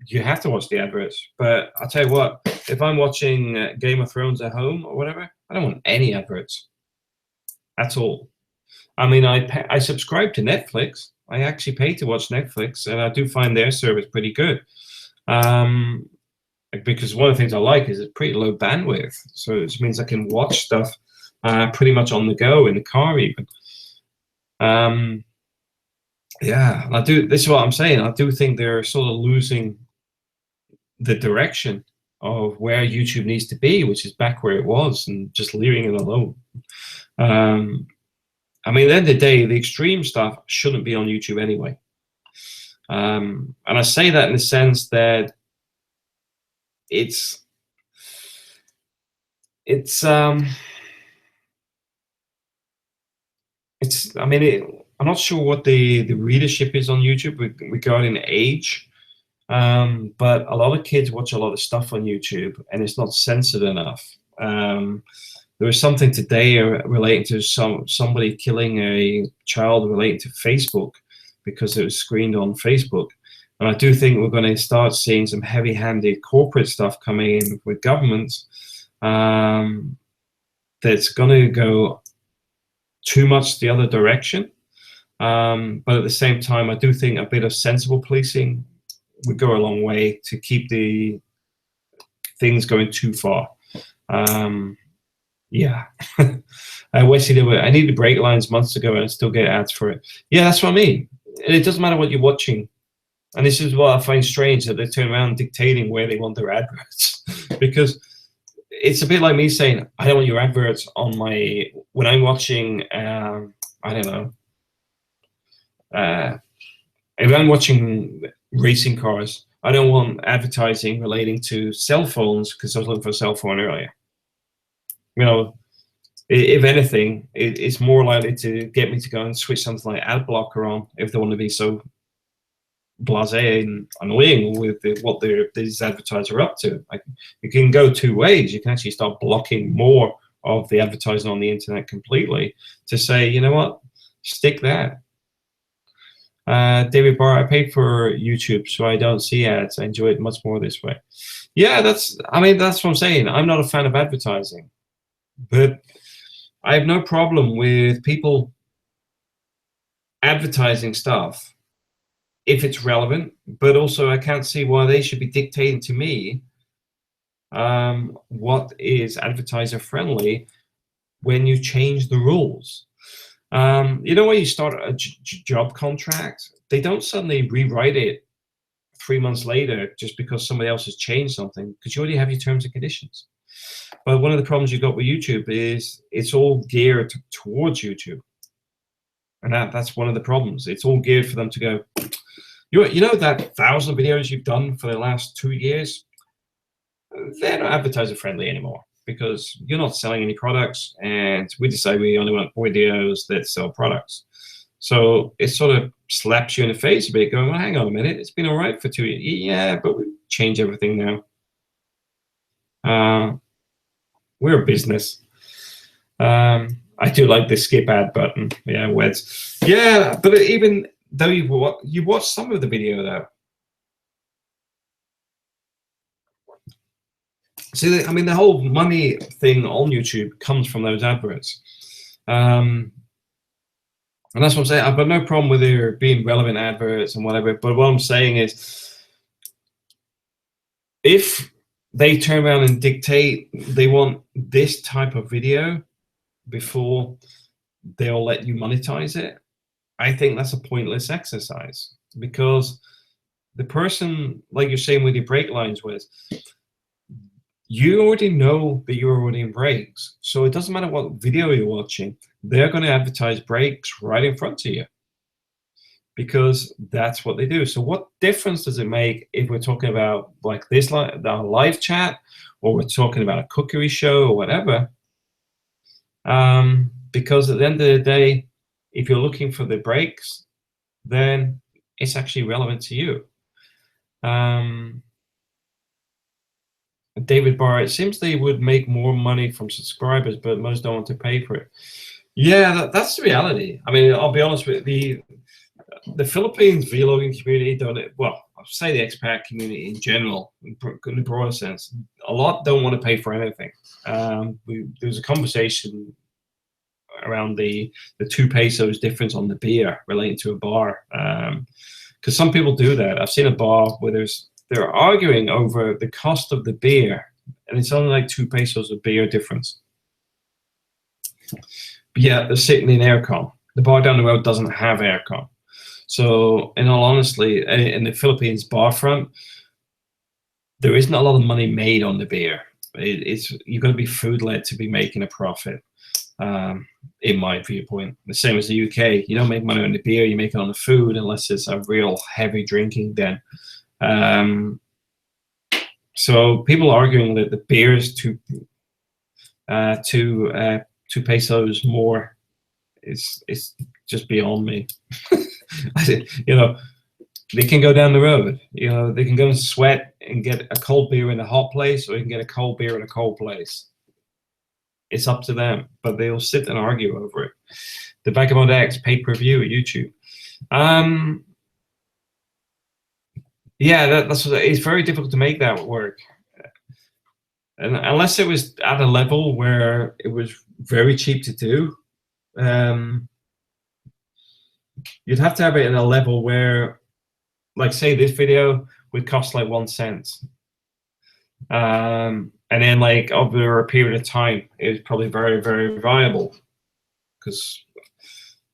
you have to watch the adverts. But I'll tell you what, if I'm watching Game of Thrones at home or whatever, I don't want any adverts at all. I mean, I subscribe to Netflix. I actually pay to watch Netflix, and I do find their service pretty good. Because one of the things I like is it's pretty low bandwidth, so it means I can watch stuff pretty much on the go in the car even. Yeah, I do. This is what I'm saying. I do think they're sort of losing the direction of where YouTube needs to be, which is back where it was, and just leaving it alone. I mean, at the end of the day, the extreme stuff shouldn't be on YouTube anyway. And I say that in the sense that it's I mean, I'm not sure what the readership is on YouTube regarding age, but a lot of kids watch a lot of stuff on YouTube, and it's not censored enough. There was something today relating to somebody killing a child relating to Facebook because it was screened on Facebook. And I do think we're going to start seeing some heavy-handed corporate stuff coming in with governments that's going to go too much the other direction. But at the same time, I do think a bit of sensible policing would go a long way to keep the things going too far. Yeah. I needed brake lines months ago and I still get ads for it. Yeah, that's what I mean. And it doesn't matter what you're watching. And this is what I find strange, that they turn around dictating where they want their adverts. Because it's a bit like me saying, I don't want your adverts on my, when I'm watching, I don't know, if I'm watching racing cars, I don't want advertising relating to cell phones because I was looking for a cell phone earlier. You know, if anything, it's more likely to get me to go and switch something like ad blocker on if they want to be so blasé and annoying with what these advertisers are up to. Like, you can go two ways. You can actually start blocking more of the advertising on the internet completely to say, you know what, stick that. David Barr, I pay for YouTube, so I don't see ads. I enjoy it much more this way. Yeah, that's what I'm saying. I'm not a fan of advertising, but I have no problem with people advertising stuff if it's relevant, but also I can't see why they should be dictating to me what is advertiser friendly when you change the rules. You know, when you start a job contract, they don't suddenly rewrite it 3 months later just because somebody else has changed something, because you already have your terms and conditions. But one of the problems you've got with YouTube is it's all geared towards YouTube. And that's one of the problems. It's all geared for them to go, you know that 1,000 videos you've done for the last 2 years? They're not advertiser friendly anymore because you're not selling any products, and we decide we only want videos that sell products. So it sort of slaps you in the face a bit, going, well, hang on a minute, it's been all right for 2 years. Yeah, but we change everything now. We're a business. I do like the skip ad button. Yeah, Weds. Yeah, but even though you watch some of the video though. See, I mean, the whole money thing on YouTube comes from those adverts. And that's what I'm saying. I've got no problem with there being relevant adverts and whatever. But what I'm saying is, if they turn around and dictate they want this type of video before they'll let you monetize it, I think that's a pointless exercise, because the person, like you're saying with your break lines, with you already know that you're already in breaks, so it doesn't matter what video you're watching, they're going to advertise breaks right in front of you, because that's what they do. So what difference does it make if we're talking about like this, like the live chat, or we're talking about a cookery show or whatever? Because at the end of the day, if you're looking for the breaks, then it's actually relevant to you. David Barr, it seems they would make more money from subscribers, but most don't want to pay for it. Yeah, that's the reality. I mean, I'll be honest with you, the Philippines vlogging community don't, well, I'll say the expat community in general, in the broader sense, a lot don't want to pay for anything. There was a conversation around the 2 pesos difference on the beer relating to a bar, because some people do that. I've seen a bar where they're arguing over the cost of the beer, and it's only like 2 pesos of beer difference. But yeah, they're sitting in aircon. The bar down the road doesn't have aircon. So, in all honesty, in the Philippines bar front, there isn't a lot of money made on the beer. You've got to be food led to be making a profit. In my viewpoint, the same as the UK, you don't make money on the beer, you make it on the food, unless it's a real heavy drinking den. So people arguing that the beer is 2 pesos more, it's just beyond me. You know, they can go down the road. You know, they can go and sweat and get a cold beer in a hot place, or you can get a cold beer in a cold place. It's up to them, but they'll sit and argue over it. The Vagabond X pay-per-view at YouTube. Yeah, that's it's very difficult to make that work, and unless it was at a level where it was very cheap to do, you'd have to have it at a level where, like, say this video would cost like 1 cent, and then like over a period of time, it was probably very, very viable. Because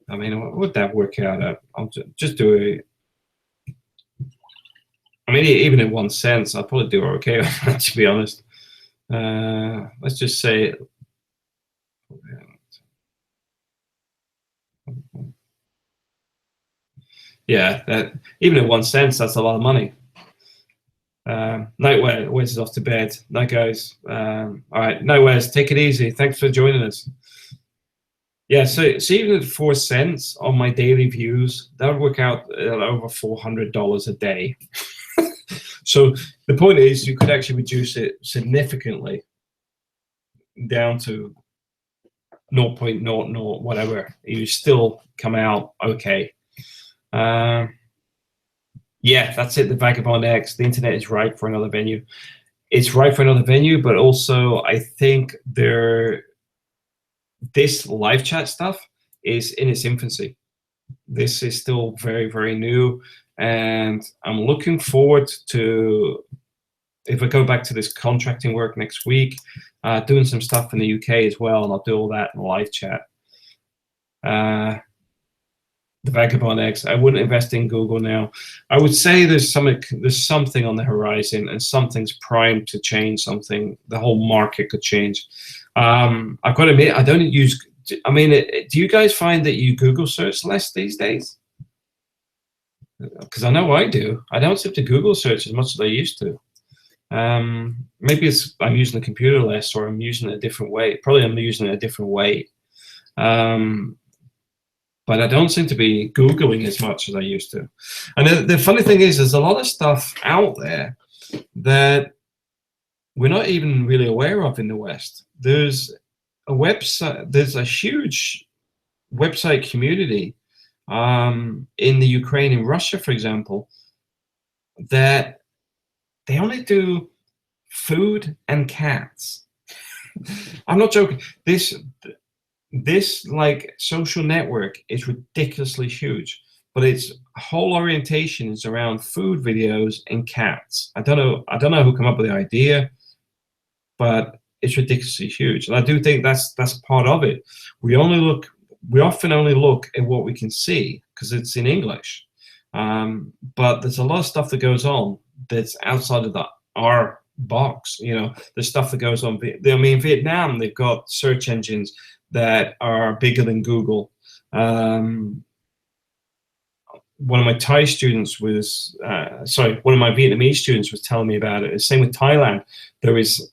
I mean, what would that work out at? I'll just do it. I mean, even at 1 cent, I'd probably do okay, to be honest. Let's just say, yeah, that even at 1 cent, that's a lot of money. Nightwear, Wes is off to bed. Night, guys. All right, Nightwears, take it easy. Thanks for joining us. Yeah, so even at 4 cents on my daily views, that would work out at over $400 a day. So the point is, you could actually reduce it significantly down to 0.00 whatever. You still come out okay. Yeah, that's it. The Vagabond X. The internet is ripe for another venue. It's ripe for another venue, but also I think this live chat stuff is in its infancy. This is still very, very new, and I'm looking forward to, if I go back to this contracting work next week, doing some stuff in the UK as well, and I'll do all that in live chat. The Vagabond X, I wouldn't invest in Google now. I would say there's something on the horizon, and something's primed to change something. The whole market could change. I've got to admit, I don't use, I mean, do you guys find that you Google search less these days? Because I know I do. I don't seem to Google search as much as I used to. Maybe it's I'm using the computer less, or I'm using it a different way. Probably I'm using it a different way. But I don't seem to be Googling as much as I used to. And the funny thing is, there's a lot of stuff out there that we're not even really aware of in the West. There's a website, there's a huge website community in the Ukraine and Russia, for example, that they only do food and cats. I'm not joking. This like social network is ridiculously huge, but its whole orientation is around food videos and cats. I don't know who come up with the idea, but it's ridiculously huge. And I do think that's part of it. We often only look at what we can see because it's in English. But there's a lot of stuff that goes on that's outside of our box. There's stuff that goes on. I mean, Vietnam, they've got search engines that are bigger than Google. One of my Thai students was, one of my Vietnamese students was telling me about it. The same with Thailand. There is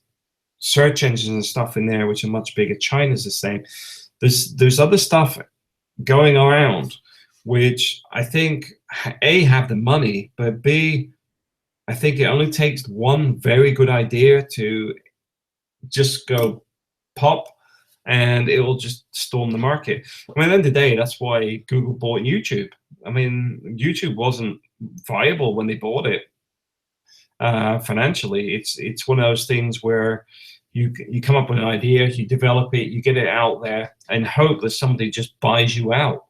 search engines and stuff in there which are much bigger. China's the same. There's other stuff going around which I think A, have the money, but B, I think it only takes one very good idea to just go pop and it will just storm the market. I mean, at the end of the day, that's why Google bought YouTube. I mean, YouTube wasn't viable when they bought it financially. It's one of those things where you come up with an idea, you develop it, you get it out there, and hope that somebody just buys you out.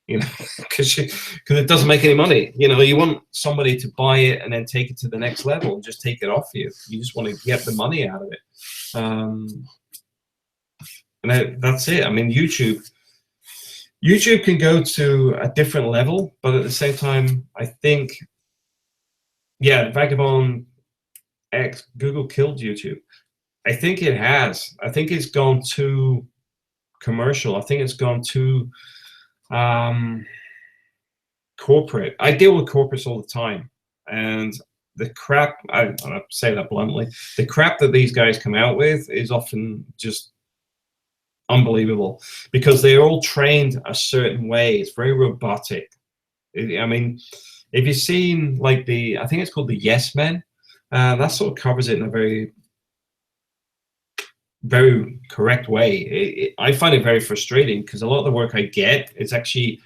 Because it doesn't make any money. You want somebody to buy it and then take it to the next level and just take it off you. You just want to get the money out of it. And that's it. I mean, YouTube can go to a different level, but at the same time, I think, yeah, Vagabond X, Google killed YouTube. I think it has. I think it's gone too commercial. I think it's gone too corporate. I deal with corporates all the time, and the crap, I say that bluntly, the crap that these guys come out with is often just unbelievable because they're all trained a certain way. It's very robotic. I mean, if you've seen like I think it's called the Yes Men, that sort of covers it in a very, very correct way. I find it very frustrating because a lot of the work I get is actually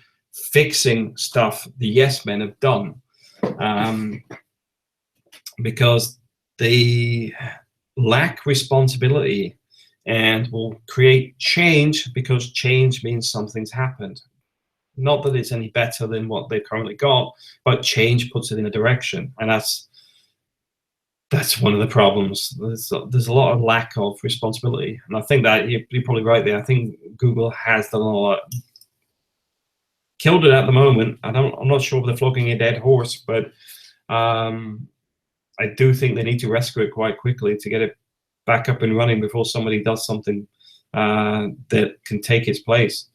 fixing stuff the Yes Men have done, because they lack responsibility and will create change because change means something's happened. Not that it's any better than what they've currently got, but change puts it in a direction, and that's one of the problems. There's a lot of lack of responsibility, and I think that you're probably right there. I think Google has done a lot, killed it at the moment. I'm not sure if they're flogging a dead horse, but I do think they need to rescue it quite quickly to get it back up and running before somebody does something that can take its place.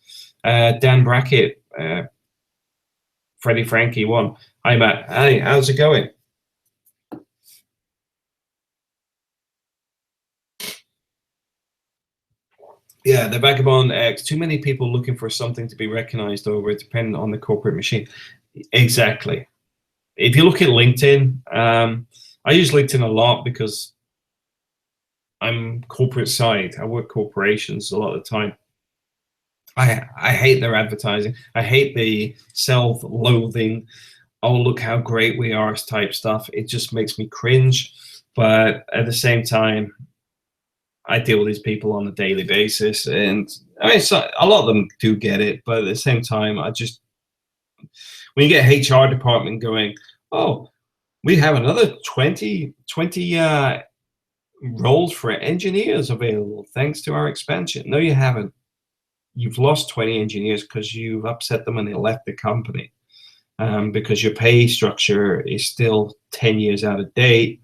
Dan Brackett, Freddie Frankie won. Hi Matt. Hey, how's it going? Yeah, the Vagabond X. Too many people looking for something to be recognized over, depending on the corporate machine. Exactly. If you look at LinkedIn, I use LinkedIn a lot because I'm corporate side. I work corporations a lot of the time. I hate their advertising. I hate the self-loathing, oh, look how great we are type stuff. It just makes me cringe. But at the same time, I deal with these people on a daily basis. And I mean, a lot of them do get it. But at the same time, when you get HR department going, oh, we have another 20 roles for engineers available thanks to our expansion. No, you haven't. You've lost 20 engineers because you've upset them and they left the company, because your pay structure is still 10 years out of date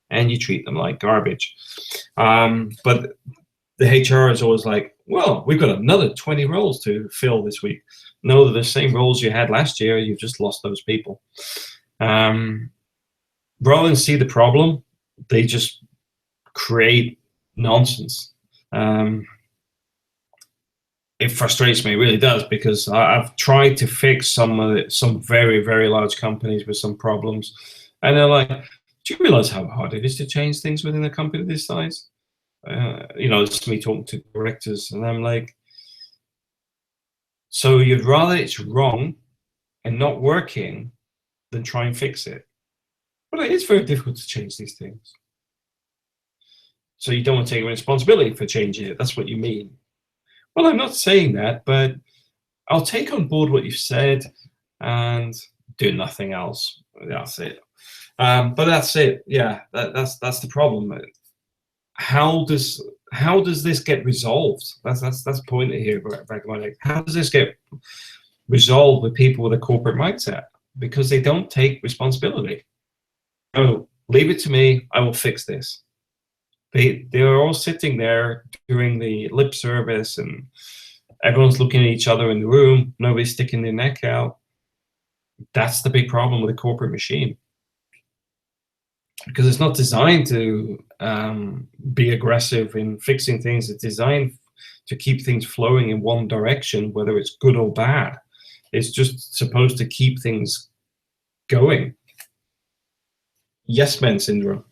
and you treat them like garbage. But the HR is always like, well, we've got another 20 roles to fill this week. No, they're the same roles you had last year. You've just lost those people. Rather than see the problem, they just create nonsense. It frustrates me, it really does, because I've tried to fix some very, very large companies with some problems, and they're like, do you realize how hard it is to change things within a company this size? It's me talking to directors, and I'm like, so you'd rather it's wrong and not working than try and fix it? But it is very difficult to change these things. So you don't want to take responsibility for changing it. That's what you mean. Well, I'm not saying that, but I'll take on board what you've said and do nothing else. That's it. But that's it. Yeah, that's the problem. How does this get resolved? That's the point here, Vagabond. How does this get resolved with people with a corporate mindset? Because they don't take responsibility. Oh, leave it to me. I will fix this. They're all sitting there doing the lip service, and everyone's looking at each other in the room. Nobody's sticking their neck out. That's the big problem with the corporate machine, because it's not designed to be aggressive in fixing things. It's designed to keep things flowing in one direction, whether it's good or bad. It's just supposed to keep things going. Yes man syndrome.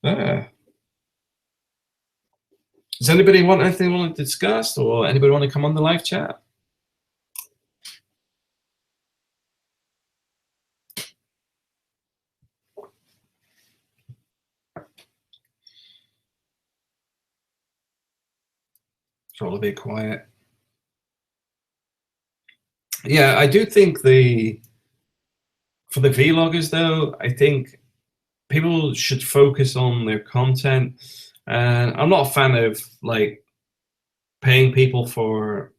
Does anybody want anything they want to discuss, or anybody want to come on the live chat? It's all a bit quiet. Yeah, I do think for the vloggers though, I think people should focus on their content. And I'm not a fan of like paying people for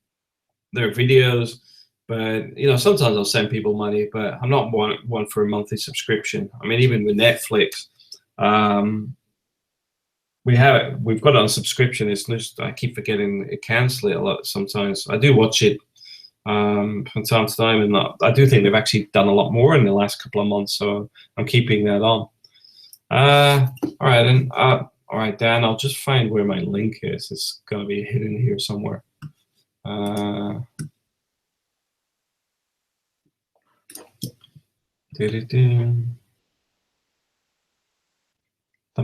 their videos, but you know, sometimes I'll send people money, but I'm not one for a monthly subscription. I mean, even with Netflix, we've got it on subscription. It's just I keep forgetting to cancel it a lot sometimes. I do watch it from time to time, and I do think they've actually done a lot more in the last couple of months, so I'm keeping that on. All right, and all right, Dan, I'll just find where my link is. It's gonna be hidden here somewhere. Let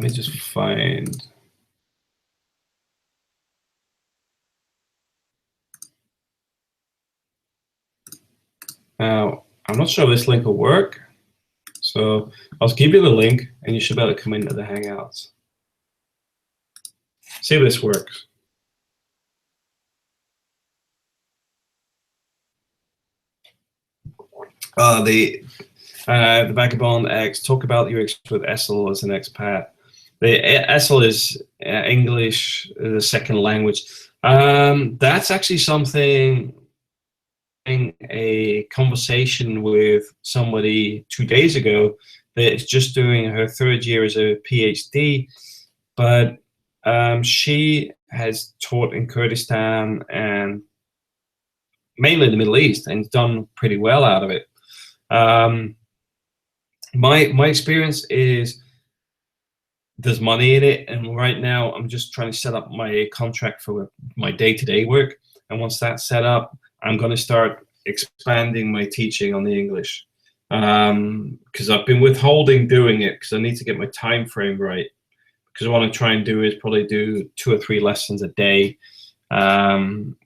me just find. Now, I'm not sure if this link will work, so I'll give you the link, and you should be able to come into the Hangouts. See if this works. The Vagabond X, talk about your experience with ESL as an expat. The ESL is English, the second language. That's actually something, a conversation with somebody 2 days ago that's just doing her 3rd year as a PhD, but she has taught in Kurdistan and mainly the Middle East and done pretty well out of it. My experience is there's money in it, and right now I'm just trying to set up my contract for my day-to-day work, and once that's set up, I'm going to start expanding my teaching on the English, because I've been withholding doing it because I need to get my time frame right, because what I try and do is probably do 2 or 3 lessons a day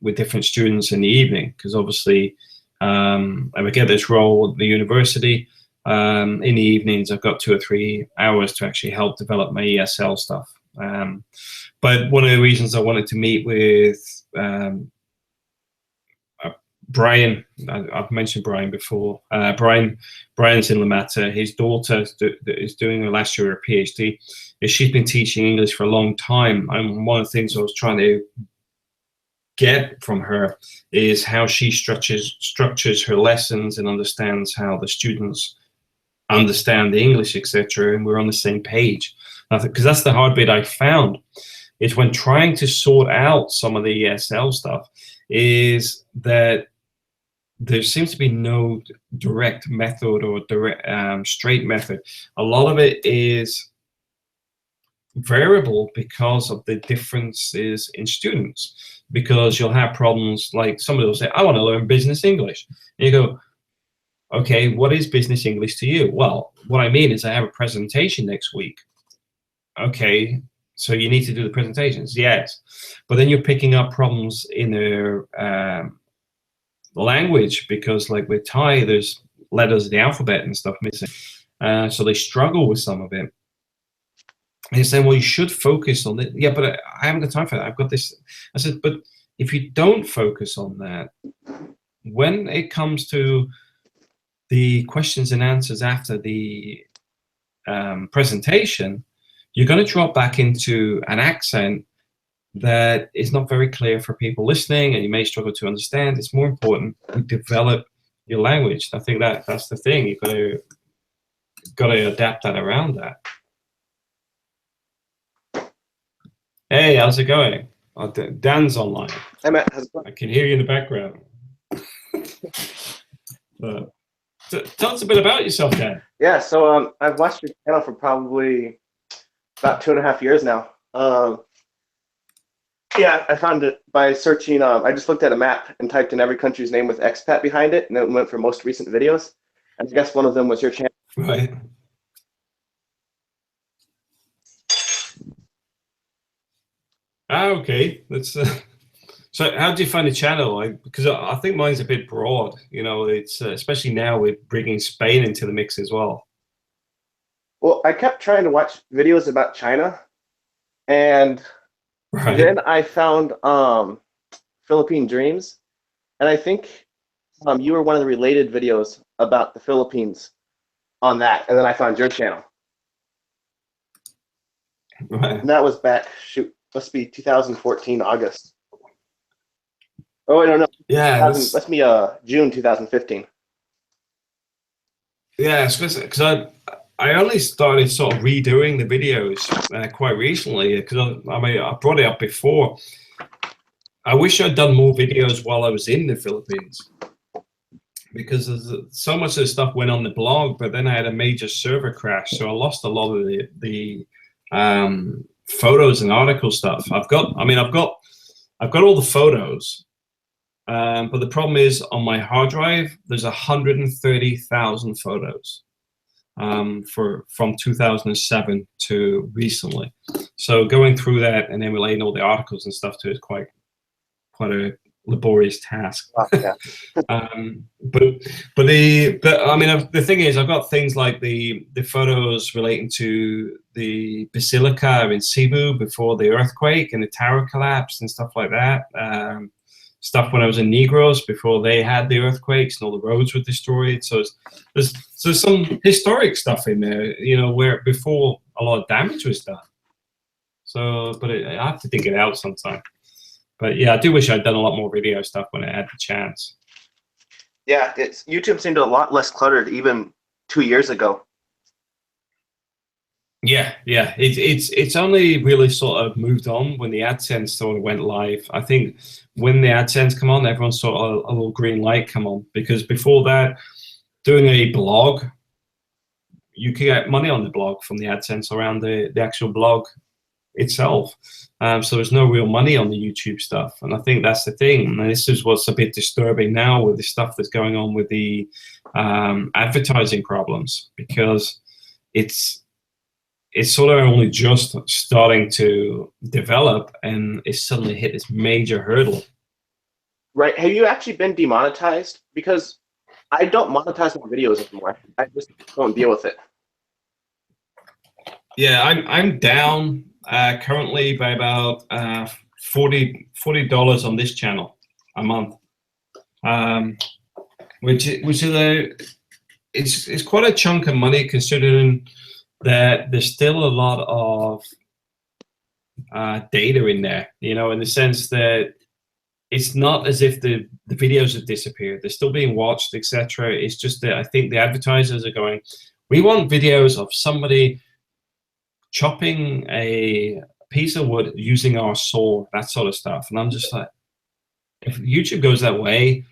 with different students in the evening, because obviously I would get this role at the university. In the evenings, I've got 2 or 3 hours to actually help develop my ESL stuff. But one of the reasons I wanted to meet with Brian, I've mentioned Brian before. Brian's in La Mata. His daughter is doing her last year of her PhD. She's been teaching English for a long time. And one of the things I was trying to get from her is how she structures her lessons and understands how the students understand the English, etc. And we're on the same page. Because that's the hard bit I found, is when trying to sort out some of the ESL stuff, is that there seems to be no direct method or direct straight method. A lot of it is variable because of the differences in students, because you'll have problems like somebody will say, I want to learn business English. And you go, okay, what is business English to you? Well, what I mean is I have a presentation next week. Okay, so you need to do the presentations, yes. But then you're picking up problems in their language, because like with Thai, there's letters of the alphabet and stuff missing. So they struggle with some of it. And he's saying, well, you should focus on it. Yeah, but I haven't got time for that. I've got this. I said, but if you don't focus on that, when it comes to the questions and answers after the presentation, you're going to drop back into an accent that is not very clear for people listening, and you may struggle to understand. It's more important you develop your language. I think that's the thing. You've got to adapt that around that. Hey, how's it going? Oh, Dan's online. Hey, Matt. How's it going? I can hear you in the background. Tell us a bit about yourself, Dan. Yeah, so I've watched your channel for probably about 2.5 years now. Yeah, I found it by searching. I just looked at a map and typed in every country's name with expat behind it, and it went for most recent videos. And I guess one of them was your channel. Right. Okay. That's so. How do you find the channel? Because I think mine's a bit broad. You know, it's especially now with bringing Spain into the mix as well. Well, I kept trying to watch videos about China, and then I found Philippine Dreams, and I think you were one of the related videos about the Philippines on that, and then I found your channel. Right. And that was back, shoot, must be 2014 August. Oh, I don't know. Yeah, must be June 2015. Yeah, because I only started sort of redoing the videos quite recently, because I mean I brought it up before. I wish I'd done more videos while I was in the Philippines, because so much of the stuff went on the blog, but then I had a major server crash, so I lost a lot of the photos and article stuff. I've got all the photos, but the problem is on my hard drive there's 130,000 photos from 2007 to recently. So going through that and then relating all the articles and stuff to it is quite a laborious task. Yeah. But I mean, the thing is, I've got things like the photos relating to the basilica in Cebu before the earthquake and the tower collapsed and stuff like that. Stuff when I was in Negros before they had the earthquakes and all the roads were destroyed. So there's some historic stuff in there, you know, where before a lot of damage was done. So, but I have to dig it out sometime. But yeah, I do wish I'd done a lot more video stuff when I had the chance. Yeah, YouTube seemed a lot less cluttered even 2 years ago. Yeah, it's only really sort of moved on when the AdSense sort of went live. I think when the AdSense come on, everyone saw a little green light come on, because before that, doing a blog, you could get money on the blog from the AdSense around the actual blog itself. So there's no real money on the YouTube stuff, and I think that's the thing. And this is what's a bit disturbing now with the stuff that's going on with the advertising problems, because it's sort of only just starting to develop, and it's suddenly hit this major hurdle. Right. Have you actually been demonetized? Because I don't monetize my videos anymore. I just don't deal with it. Yeah, I'm down currently by about $40 on this channel a month, which is it's quite a chunk of money, considering that there's still a lot of data in there, you know, in the sense that it's not as if the videos have disappeared. They're still being watched, etc. It's just that I think the advertisers are going, we want videos of somebody chopping a piece of wood using our saw, that sort of stuff. And I'm just like, if YouTube goes that way,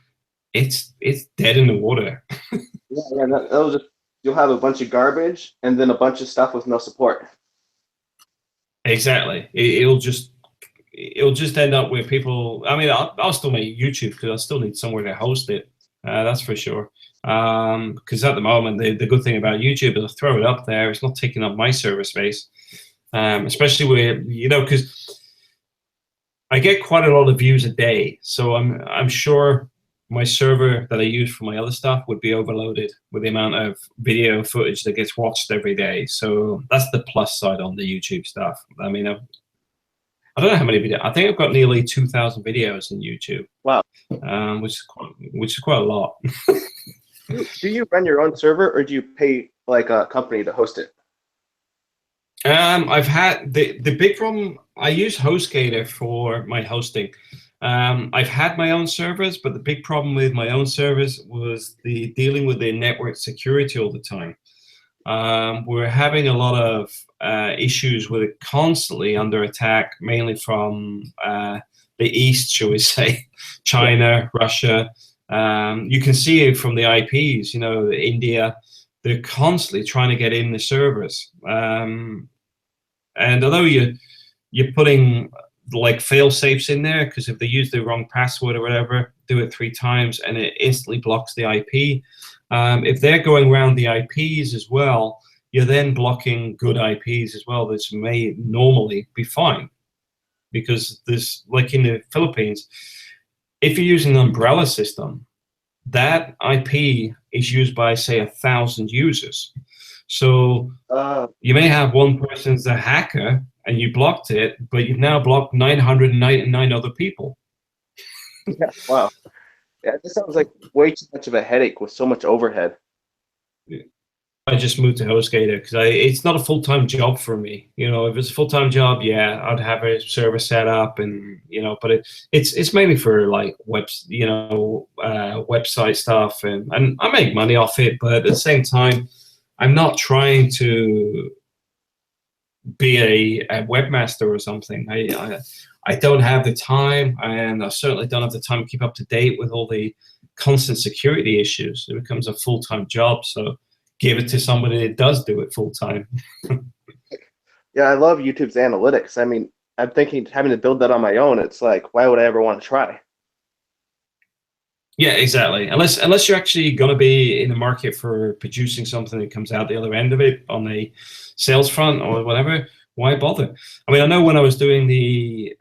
it's dead in the water. Yeah, that'll just, you'll have a bunch of garbage and then a bunch of stuff with no support. Exactly. It'll just end up where people, I mean, I'll still make YouTube because I still need somewhere to host it. That's for sure. Because at the moment, the good thing about YouTube is I throw it up there. It's not taking up my server space, especially where, you know, because I get quite a lot of views a day. So I'm sure my server that I use for my other stuff would be overloaded with the amount of video footage that gets watched every day. So that's the plus side on the YouTube stuff. I mean, I don't know how many videos. I think I've got nearly 2,000 videos in YouTube. Wow. Which is quite a lot. Do you run your own server, or do you pay like a company to host it? I've had the big problem. I use HostGator for my hosting. I've had my own servers, but the big problem with my own servers was the dealing with the network security all the time. We're having a lot of issues with it constantly under attack, mainly from the East, shall we say, China, Russia. You can see it from the IPs, you know, India. They're constantly trying to get in the servers. And although you're putting like fail safes in there, because if they use the wrong password or whatever, do it 3 times and it instantly blocks the IP. If they're going around the IPs as well, you're then blocking good IPs as well. This may normally be fine, because there's, like in the Philippines, if you're using an umbrella system, that IP is used by, say, 1,000 users. So you may have one person's a hacker and you blocked it, but you've now blocked 999 other people. Yeah, wow. Yeah, this sounds like way too much of a headache with so much overhead. I just moved to HostGator because it's not a full-time job for me. You know, if it's a full-time job, yeah, I'd have a server set up, and you know, but it's mainly for like website stuff, and I make money off it, but at the same time, I'm not trying to be a webmaster or something. I don't have the time, and I certainly don't have the time to keep up to date with all the constant security issues. It becomes a full-time job, so give it to somebody that does do it full-time. Yeah, I love YouTube's analytics. I mean, I'm thinking having to build that on my own, it's like, why would I ever want to try? Yeah, exactly. Unless you're actually going to be in the market for producing something that comes out the other end of it on the sales front or whatever, why bother? I mean, I know when I was doing the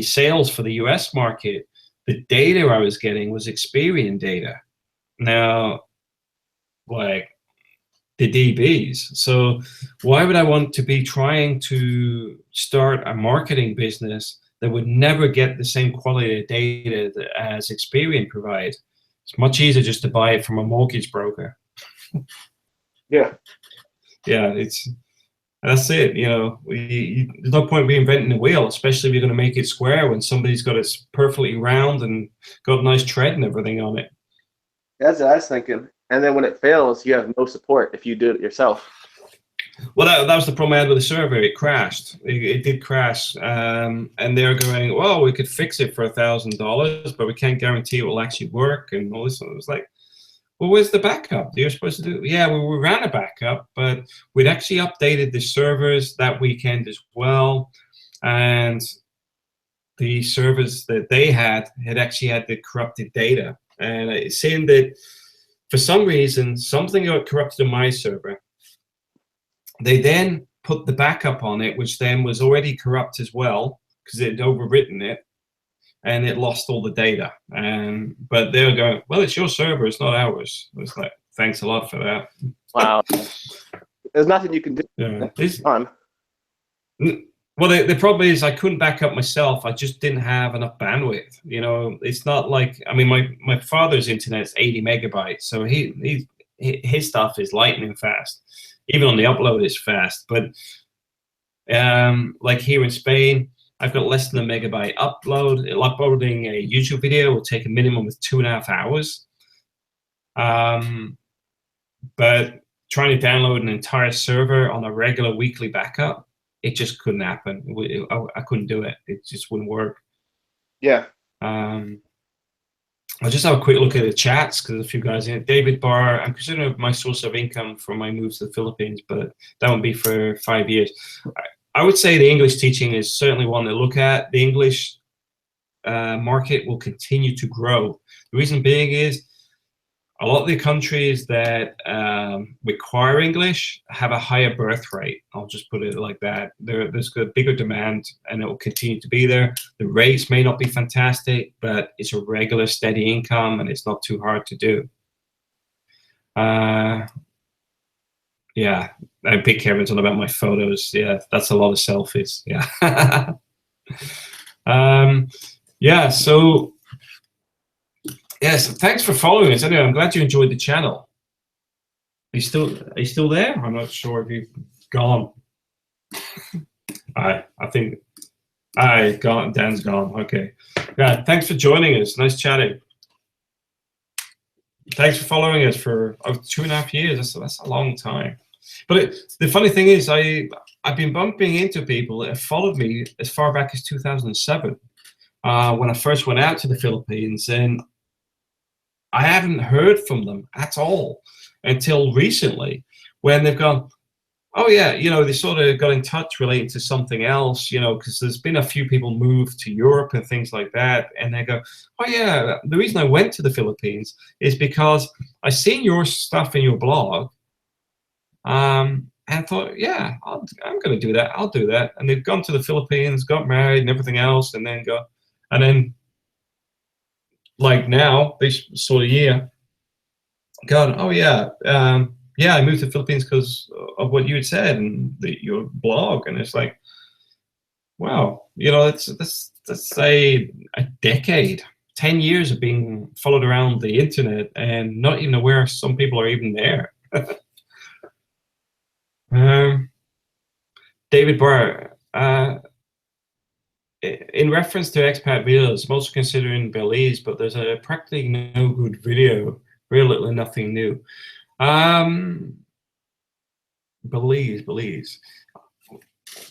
sales for the US market, the data I was getting was Experian data. Now, like the DBs. So why would I want to be trying to start a marketing business that would never get the same quality of data as Experian provide? It's much easier just to buy it from a mortgage broker. Yeah. Yeah, that's it. You know, there's no point reinventing the wheel, especially if you're going to make it square when somebody's got it perfectly round and got a nice tread and everything on it. That's what I was thinking. And then when it fails, you have no support if you do it yourself. Well, that was the problem I had with the server. It crashed. It did crash. And they're going, well, we could fix it for $1,000, but we can't guarantee it will actually work and all this. And it was like, well, where's the backup? You're supposed to do, yeah, we ran a backup, but we'd actually updated the servers that weekend as well. And the servers that they had actually had the corrupted data. And it's saying that for some reason, something got corrupted on my server. They then put the backup on it, which then was already corrupt as well, because it had overwritten it, and it lost all the data. But they were going, well, it's your server, it's not ours. It's like, thanks a lot for that. Wow. There's nothing you can do. Yeah. Well, the problem is I couldn't back up myself. I just didn't have enough bandwidth. You know, it's not like, I mean, my father's internet is 80 megabytes, so his stuff is lightning fast. Even on the upload, it's fast. But like here in Spain, I've got less than a megabyte upload. Uploading a YouTube video will take a minimum of 2.5 hours. But trying to download an entire server on a regular weekly backup, it just couldn't happen. I couldn't do it. It just wouldn't work. Yeah. I'll just have a quick look at the chats because a few guys in it. David Barr, I'm considering my source of income from my move to the Philippines, but that won't be for 5 years. I would say the English teaching is certainly one to look at. The English market will continue to grow. The reason being is a lot of the countries that require English have a higher birth rate. I'll just put it like that. There's a bigger demand, and it will continue to be there. The rates may not be fantastic, but it's a regular, steady income, and it's not too hard to do. Yeah, and Big Kevin's on about my photos. Yeah, that's a lot of selfies. Yeah. Yeah, so yes, thanks for following us. Anyway, I'm glad you enjoyed the channel. Are you still there? I'm not sure if you've gone. I think gone. Dan's gone. Okay. Yeah, thanks for joining us. Nice chatting. Thanks for following us for 2.5 years. That's a long time. But the funny thing is, I've been bumping into people that have followed me as far back as 2007, when I first went out to the Philippines, and I haven't heard from them at all until recently, when they've gone, oh yeah, they sort of got in touch relating to something else, because there's been a few people move to Europe and things like that, and they go, oh yeah, the reason I went to the Philippines is because I seen your stuff in your blog, and I thought, yeah, I'm going to do that. I'll do that. And they've gone to the Philippines, got married and everything else, and then like now, this sort of year, gone, oh yeah, yeah, I moved to the Philippines because of what you had said and your blog, and it's like, wow, that's a decade, 10 years of being followed around the internet and not even aware some people are even there. David Barr, in reference to expat videos, most are considering Belize, but there's a practically no good video, very little and nothing new. Belize.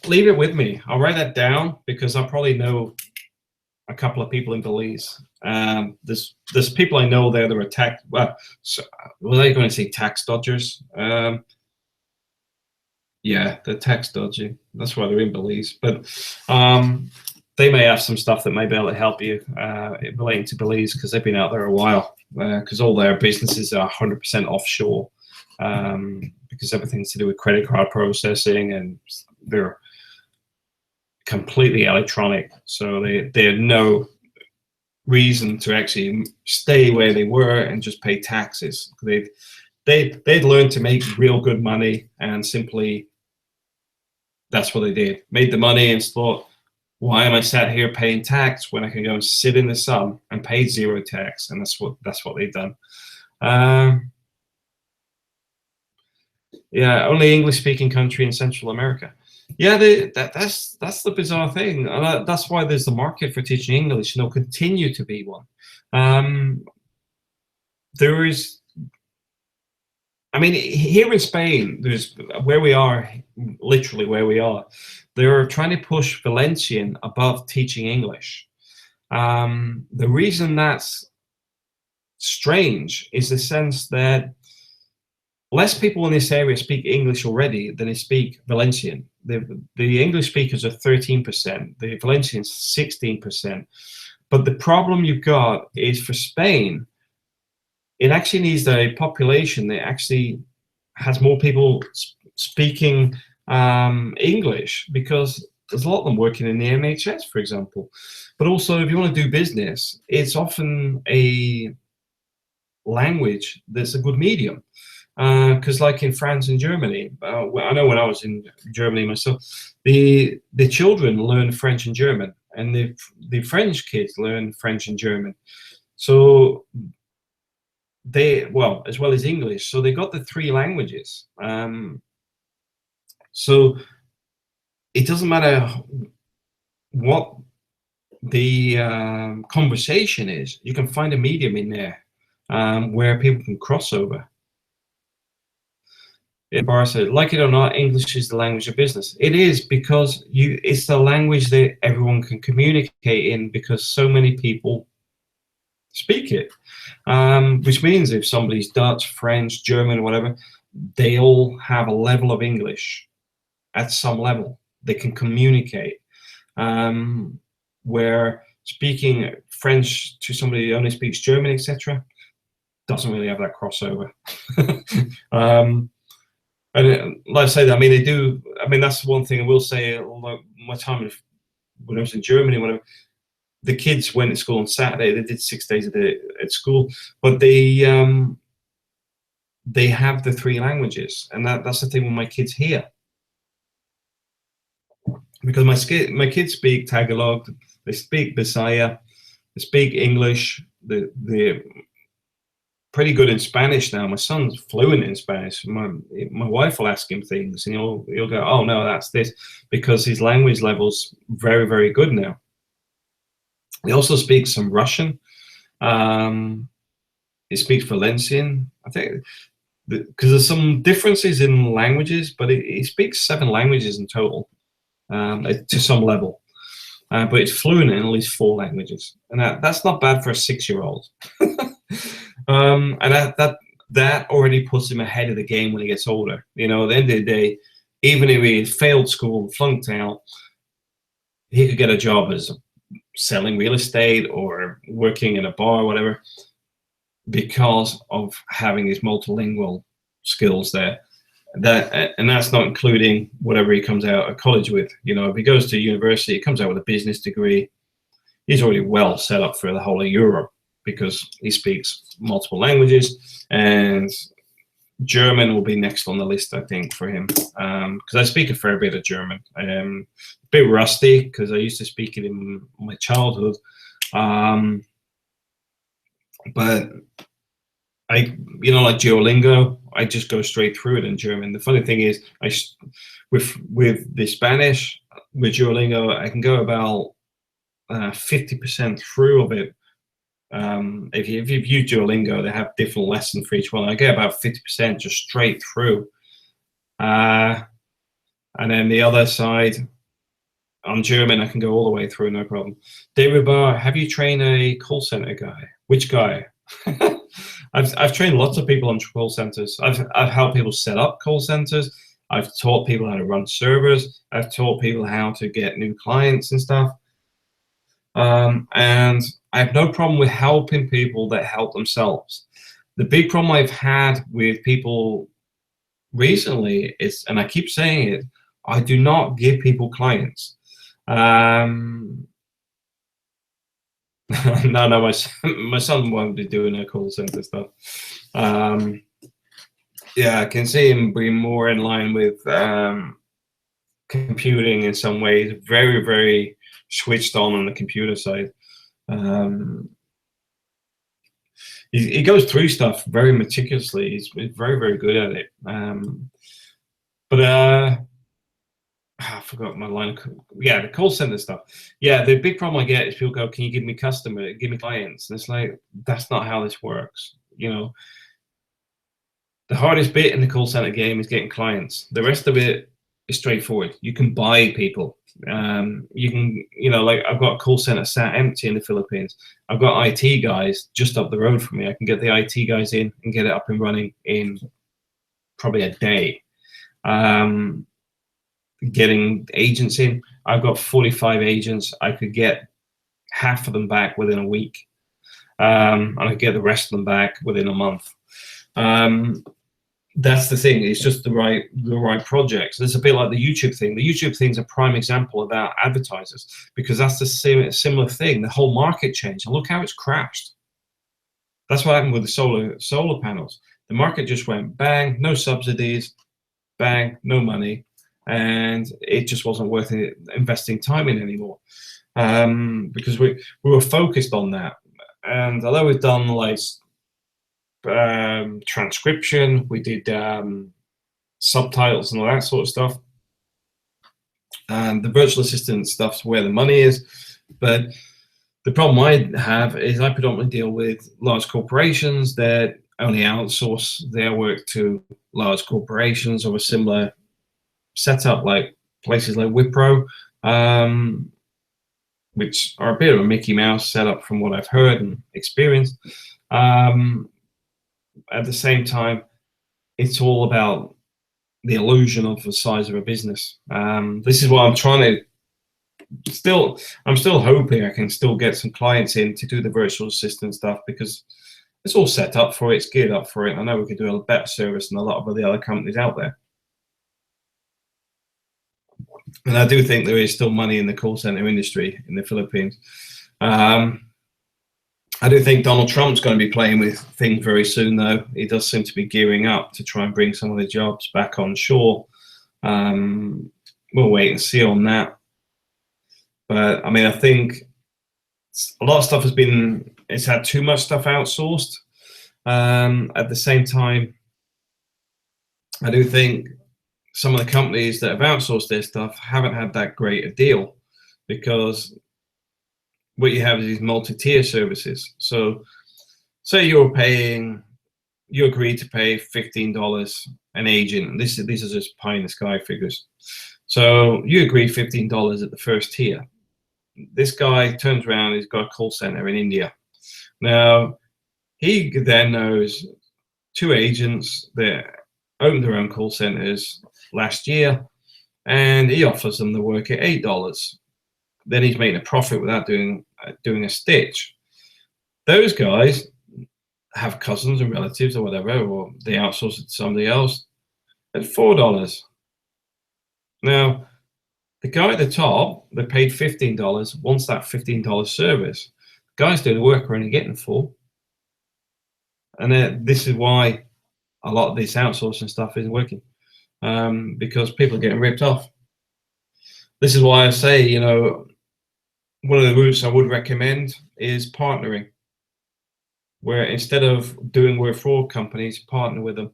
Leave it with me. I'll write that down because I probably know a couple of people in Belize. There's people I know there that are tax. Well, were they going to say tax dodgers? Yeah, they're tax dodging. That's why they're in Belize. But they may have some stuff that may be able to help you relating to Belize because they've been out there a while. Because all their businesses are 100% offshore. Because everything's to do with credit card processing, and they're completely electronic. So they had no reason to actually stay where they were and just pay taxes. They'd learned to make real good money, and simply that's what they did. Made the money and thought, why am I sat here paying tax when I can go and sit in the sun and pay zero tax? And that's what they've done. Yeah, only English-speaking country in Central America. Yeah, that's the bizarre thing. That's why there's the market for teaching English, and there'll continue to be one. There is, I mean, here in Spain, there's where we are, literally where we are. They're trying to push Valencian above teaching English. The reason that's strange is the sense that less people in this area speak English already than they speak Valencian. The English speakers are 13%, the Valencians 16%. But the problem you've got is for Spain, it actually needs a population that actually has more people speaking English, because there's a lot of them working in the NHS, for example. But also, if you want to do business, it's often a language that's a good medium. Because like in France and Germany, I know when I was in Germany myself, the children learn French and German, and the French kids learn French and German. So well, as well as English, so they got the 3 languages. So it doesn't matter what the conversation is, you can find a medium in there where people can cross over. Barr said, like it or not, English is the language of business. It is, because it's the language that everyone can communicate in, because so many people speak it. Which means if somebody's Dutch, French, German, whatever, they all have a level of English at some level. They can communicate. Where speaking French to somebody who only speaks German, etc., doesn't really have that crossover. And like I say, I mean, they do. I mean, that's one thing I will say. Although my time when I was in Germany, whatever, the kids went to school on Saturday. They did 6 days at school, but they have the 3 languages, and that's the thing with my kids here. Because my kids speak Tagalog, they speak Bisaya, they speak English, they're pretty good in Spanish now. My son's fluent in Spanish. My wife will ask him things, and he'll go, "Oh no, that's this," because his language level's very, very good now. He also speaks some Russian. He speaks Valencian, I think, because there's some differences in languages, but he speaks 7 languages in total, to some level. But it's fluent in at least 4 languages, and that's not bad for a 6-year-old. And that already puts him ahead of the game when he gets older. You know, at the end of the day, even if he failed school, flunked out, he could get a job as selling real estate or working in a bar or whatever, because of having these multilingual skills there. And that's not including whatever he comes out of college with. You know, if he goes to university, he comes out with a business degree, he's already well set up for the whole of Europe, because he speaks multiple languages, and German will be next on the list, I think, for him, because I speak a fair bit of German. A bit rusty because I used to speak it in my childhood, but like Duolingo, I just go straight through it in German. The funny thing is, with the Spanish, with Duolingo, I can go about 50% through of it. If you view Duolingo, they have different lessons for each one. I get about 50% just straight through. And then the other side, on German, I can go all the way through, no problem. David Barr, have you trained a call center guy? Which guy? I've trained lots of people on call centers. I've helped people set up call centers. I've taught people how to run servers. I've taught people how to get new clients and stuff. And I have no problem with helping people that help themselves. The big problem I've had with people recently is, and I keep saying it, I do not give people clients. No, my son won't be doing a call center stuff. Yeah, I can see him being more in line with computing in some ways. Very, very switched on the computer side. He goes through stuff very meticulously. He's very, very good at it. I forgot my line. Yeah, the call center stuff. Yeah, the big problem I get is people go, "Can you give me clients?" And it's like, that's not how this works. You know, the hardest bit in the call center game is getting clients. The rest of it is straightforward. You can buy people. You can, like I've got a call center sat empty in the Philippines. I've got IT guys just up the road from me. I can get the IT guys in and get it up and running in probably a day. Getting agents in, I've got 45 agents. I could get half of them back within a week, and I get the rest of them back within a month. That's the thing. It's just the right projects. It's a bit like the YouTube thing. The YouTube thing's a prime example about advertisers, because that's the similar thing. The whole market changed, and look how it's crashed. That's what happened with the solar panels. The market just went bang, no subsidies, bang, no money, and it just wasn't worth it investing time in anymore, because we were focused on that. And although we've done like transcription, we did subtitles and all that sort of stuff, and the virtual assistant stuff's where the money is. But the problem I have is I predominantly deal with large corporations that only outsource their work to large corporations of a similar setup, like places like Wipro, which are a bit of a Mickey Mouse setup from what I've heard and experienced. At the same time, it's all about the illusion of the size of a business. This is what I'm trying to I'm still hoping I can still get some clients in to do the virtual assistant stuff, because It's all set up for it. It's geared up for it. I know we could do a better service than a lot of the other companies out there. And I do think there is still money in the call center industry in the Philippines. I do think Donald Trump's going to be playing with things very soon, though. He does seem to be gearing up to try and bring some of the jobs back on shore. We'll wait and see on that. But I mean, I think a lot of stuff it's had too much stuff outsourced. At the same time, I do think some of the companies that have outsourced their stuff haven't had that great a deal, because what you have is these multi-tier services. So say you agree to pay $15 an agent. These are just pie in the sky figures. So you agree $15 at the first tier. This guy turns around, he's got a call center in India. Now, he then knows 2 agents that opened their own call centers last year, and he offers them the work at $8. Then he's making a profit without doing a stitch. Those guys have cousins and relatives or whatever, or they outsource it to somebody else at $4. Now, the guy at the top that paid $15 wants that $15 service. The guys doing the work are only getting $4. And this is why a lot of this outsourcing stuff isn't working, because people are getting ripped off. This is why I say, you know, one of the routes I would recommend is partnering, where instead of doing work for companies, partner with them,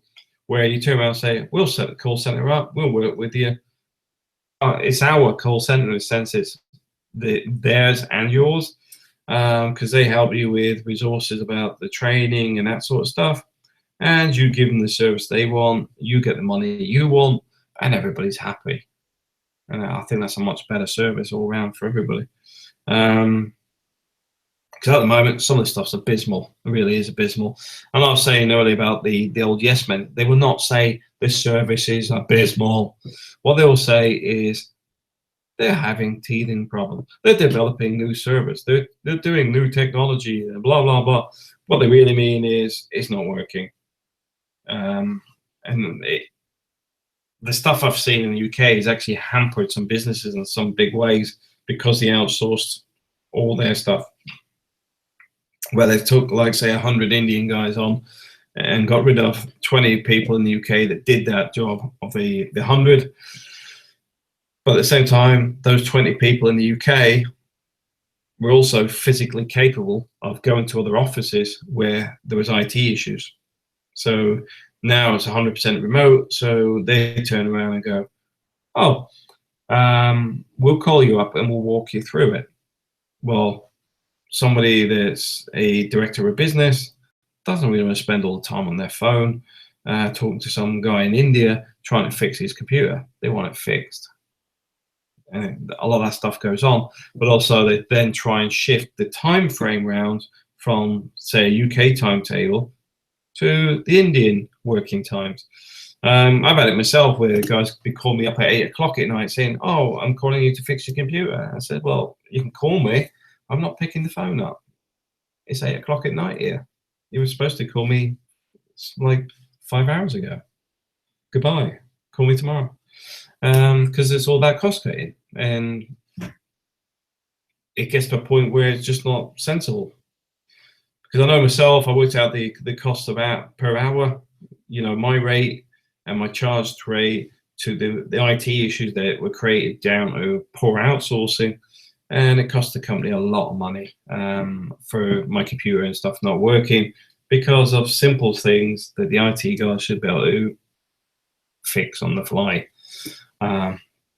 where you turn around and say, we'll set the call center up, we'll work with you. It's our call center in the sense it's theirs and yours, because they help you with resources about the training and that sort of stuff, and you give them the service they want, you get the money you want, and everybody's happy. And I think that's a much better service all around for everybody. Because at the moment, some of the stuff's abysmal. It really is abysmal. And I was saying earlier about the old yes men. They will not say this service is abysmal. What they will say is they're having teething problems. They're developing new service. They're doing new technology, blah, blah, blah. What they really mean is it's not working. The stuff I've seen in the UK has actually hampered some businesses in some big ways, because they outsourced all their stuff. Where they took, like, say, 100 Indian guys on and got rid of 20 people in the UK that did that job of the 100. But at the same time, those 20 people in the UK were also physically capable of going to other offices where there was IT issues. So now it's 100% remote, so they turn around and go, oh, we'll call you up and we'll walk you through it. Well, somebody that's a director of business doesn't really want to spend all the time on their phone talking to some guy in India trying to fix his computer. They want it fixed. And a lot of that stuff goes on, but also they then try and shift the time frame round from, say, a UK timetable to the Indian working times. I've had it myself where guys call me up at 8 o'clock at night saying, oh, I'm calling you to fix your computer. I said, well, you can call me. I'm not picking the phone up. It's 8 o'clock at night here. You were supposed to call me like 5 hours ago. Goodbye. Call me tomorrow. Because it's all about cost cutting. And it gets to a point where it's just not sensible. Because I know myself, I worked out the cost of per hour, you know, my rate and my charged rate to the IT issues that were created down to poor outsourcing. And it cost the company a lot of money for my computer and stuff not working because of simple things that the IT guys should be able to fix on the fly.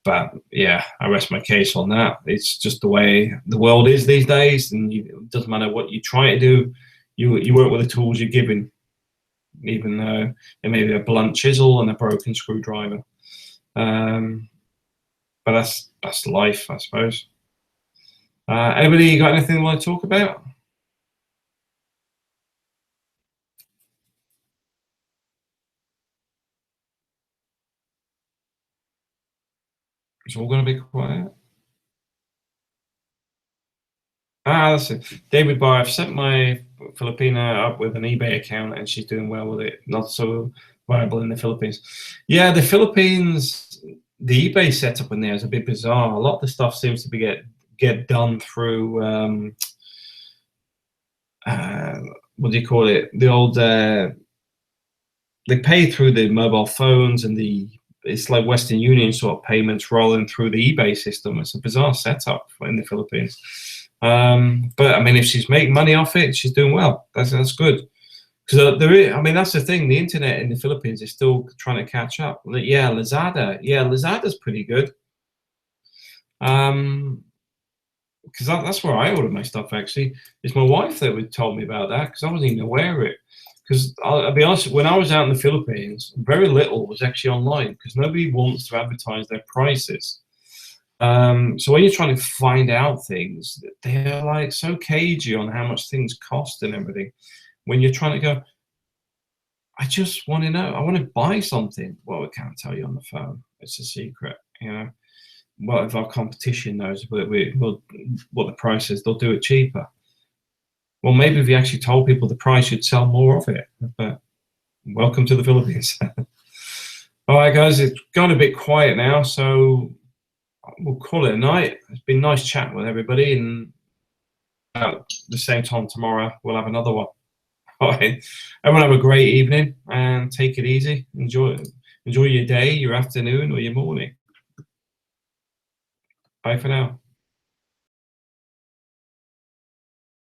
But yeah, I rest my case on that. It's just the way the world is these days, and it doesn't matter what you try to do, you work with the tools you're given, even though it may be a blunt chisel and a broken screwdriver. But that's life, I suppose. Anybody got anything they want to talk about? It's all going to be quiet. That's it. David Barr, I've sent my Filipina up with an eBay account, and she's doing well with it. Not so viable in the Philippines. Yeah, the Philippines, the eBay setup in there is a bit bizarre. A lot of the stuff seems to be get done through what do you call it? The old they pay through the mobile phones, and it's like Western Union sort of payments rolling through the eBay system. It's a bizarre setup in the Philippines. But I mean, if she's making money off it, she's doing well. That's good. Because I mean, that's the thing. The internet in the Philippines is still trying to catch up. Yeah, Lazada. Yeah, Lazada's pretty good. Because that's where I order my stuff. Actually, it's my wife that told me about that, because I wasn't even aware of it. Because I'll be honest, when I was out in the Philippines, very little was actually online, because nobody wants to advertise their prices. So when you're trying to find out things, they're like so cagey on how much things cost and everything. When you're trying to go, I just want to know, I want to buy something. Well, I can't tell you on the phone. It's a secret, you know. Well, if our competition knows what the price is, they'll do it cheaper. Well, maybe if you actually told people the price, you'd sell more of it. But welcome to the Philippines. All right, guys, it's gone a bit quiet now, so we'll call it a night. It's been nice chatting with everybody, and at the same time tomorrow, we'll have another one. All right, everyone have a great evening, and take it easy. Enjoy your day, your afternoon, or your morning. Bye for now.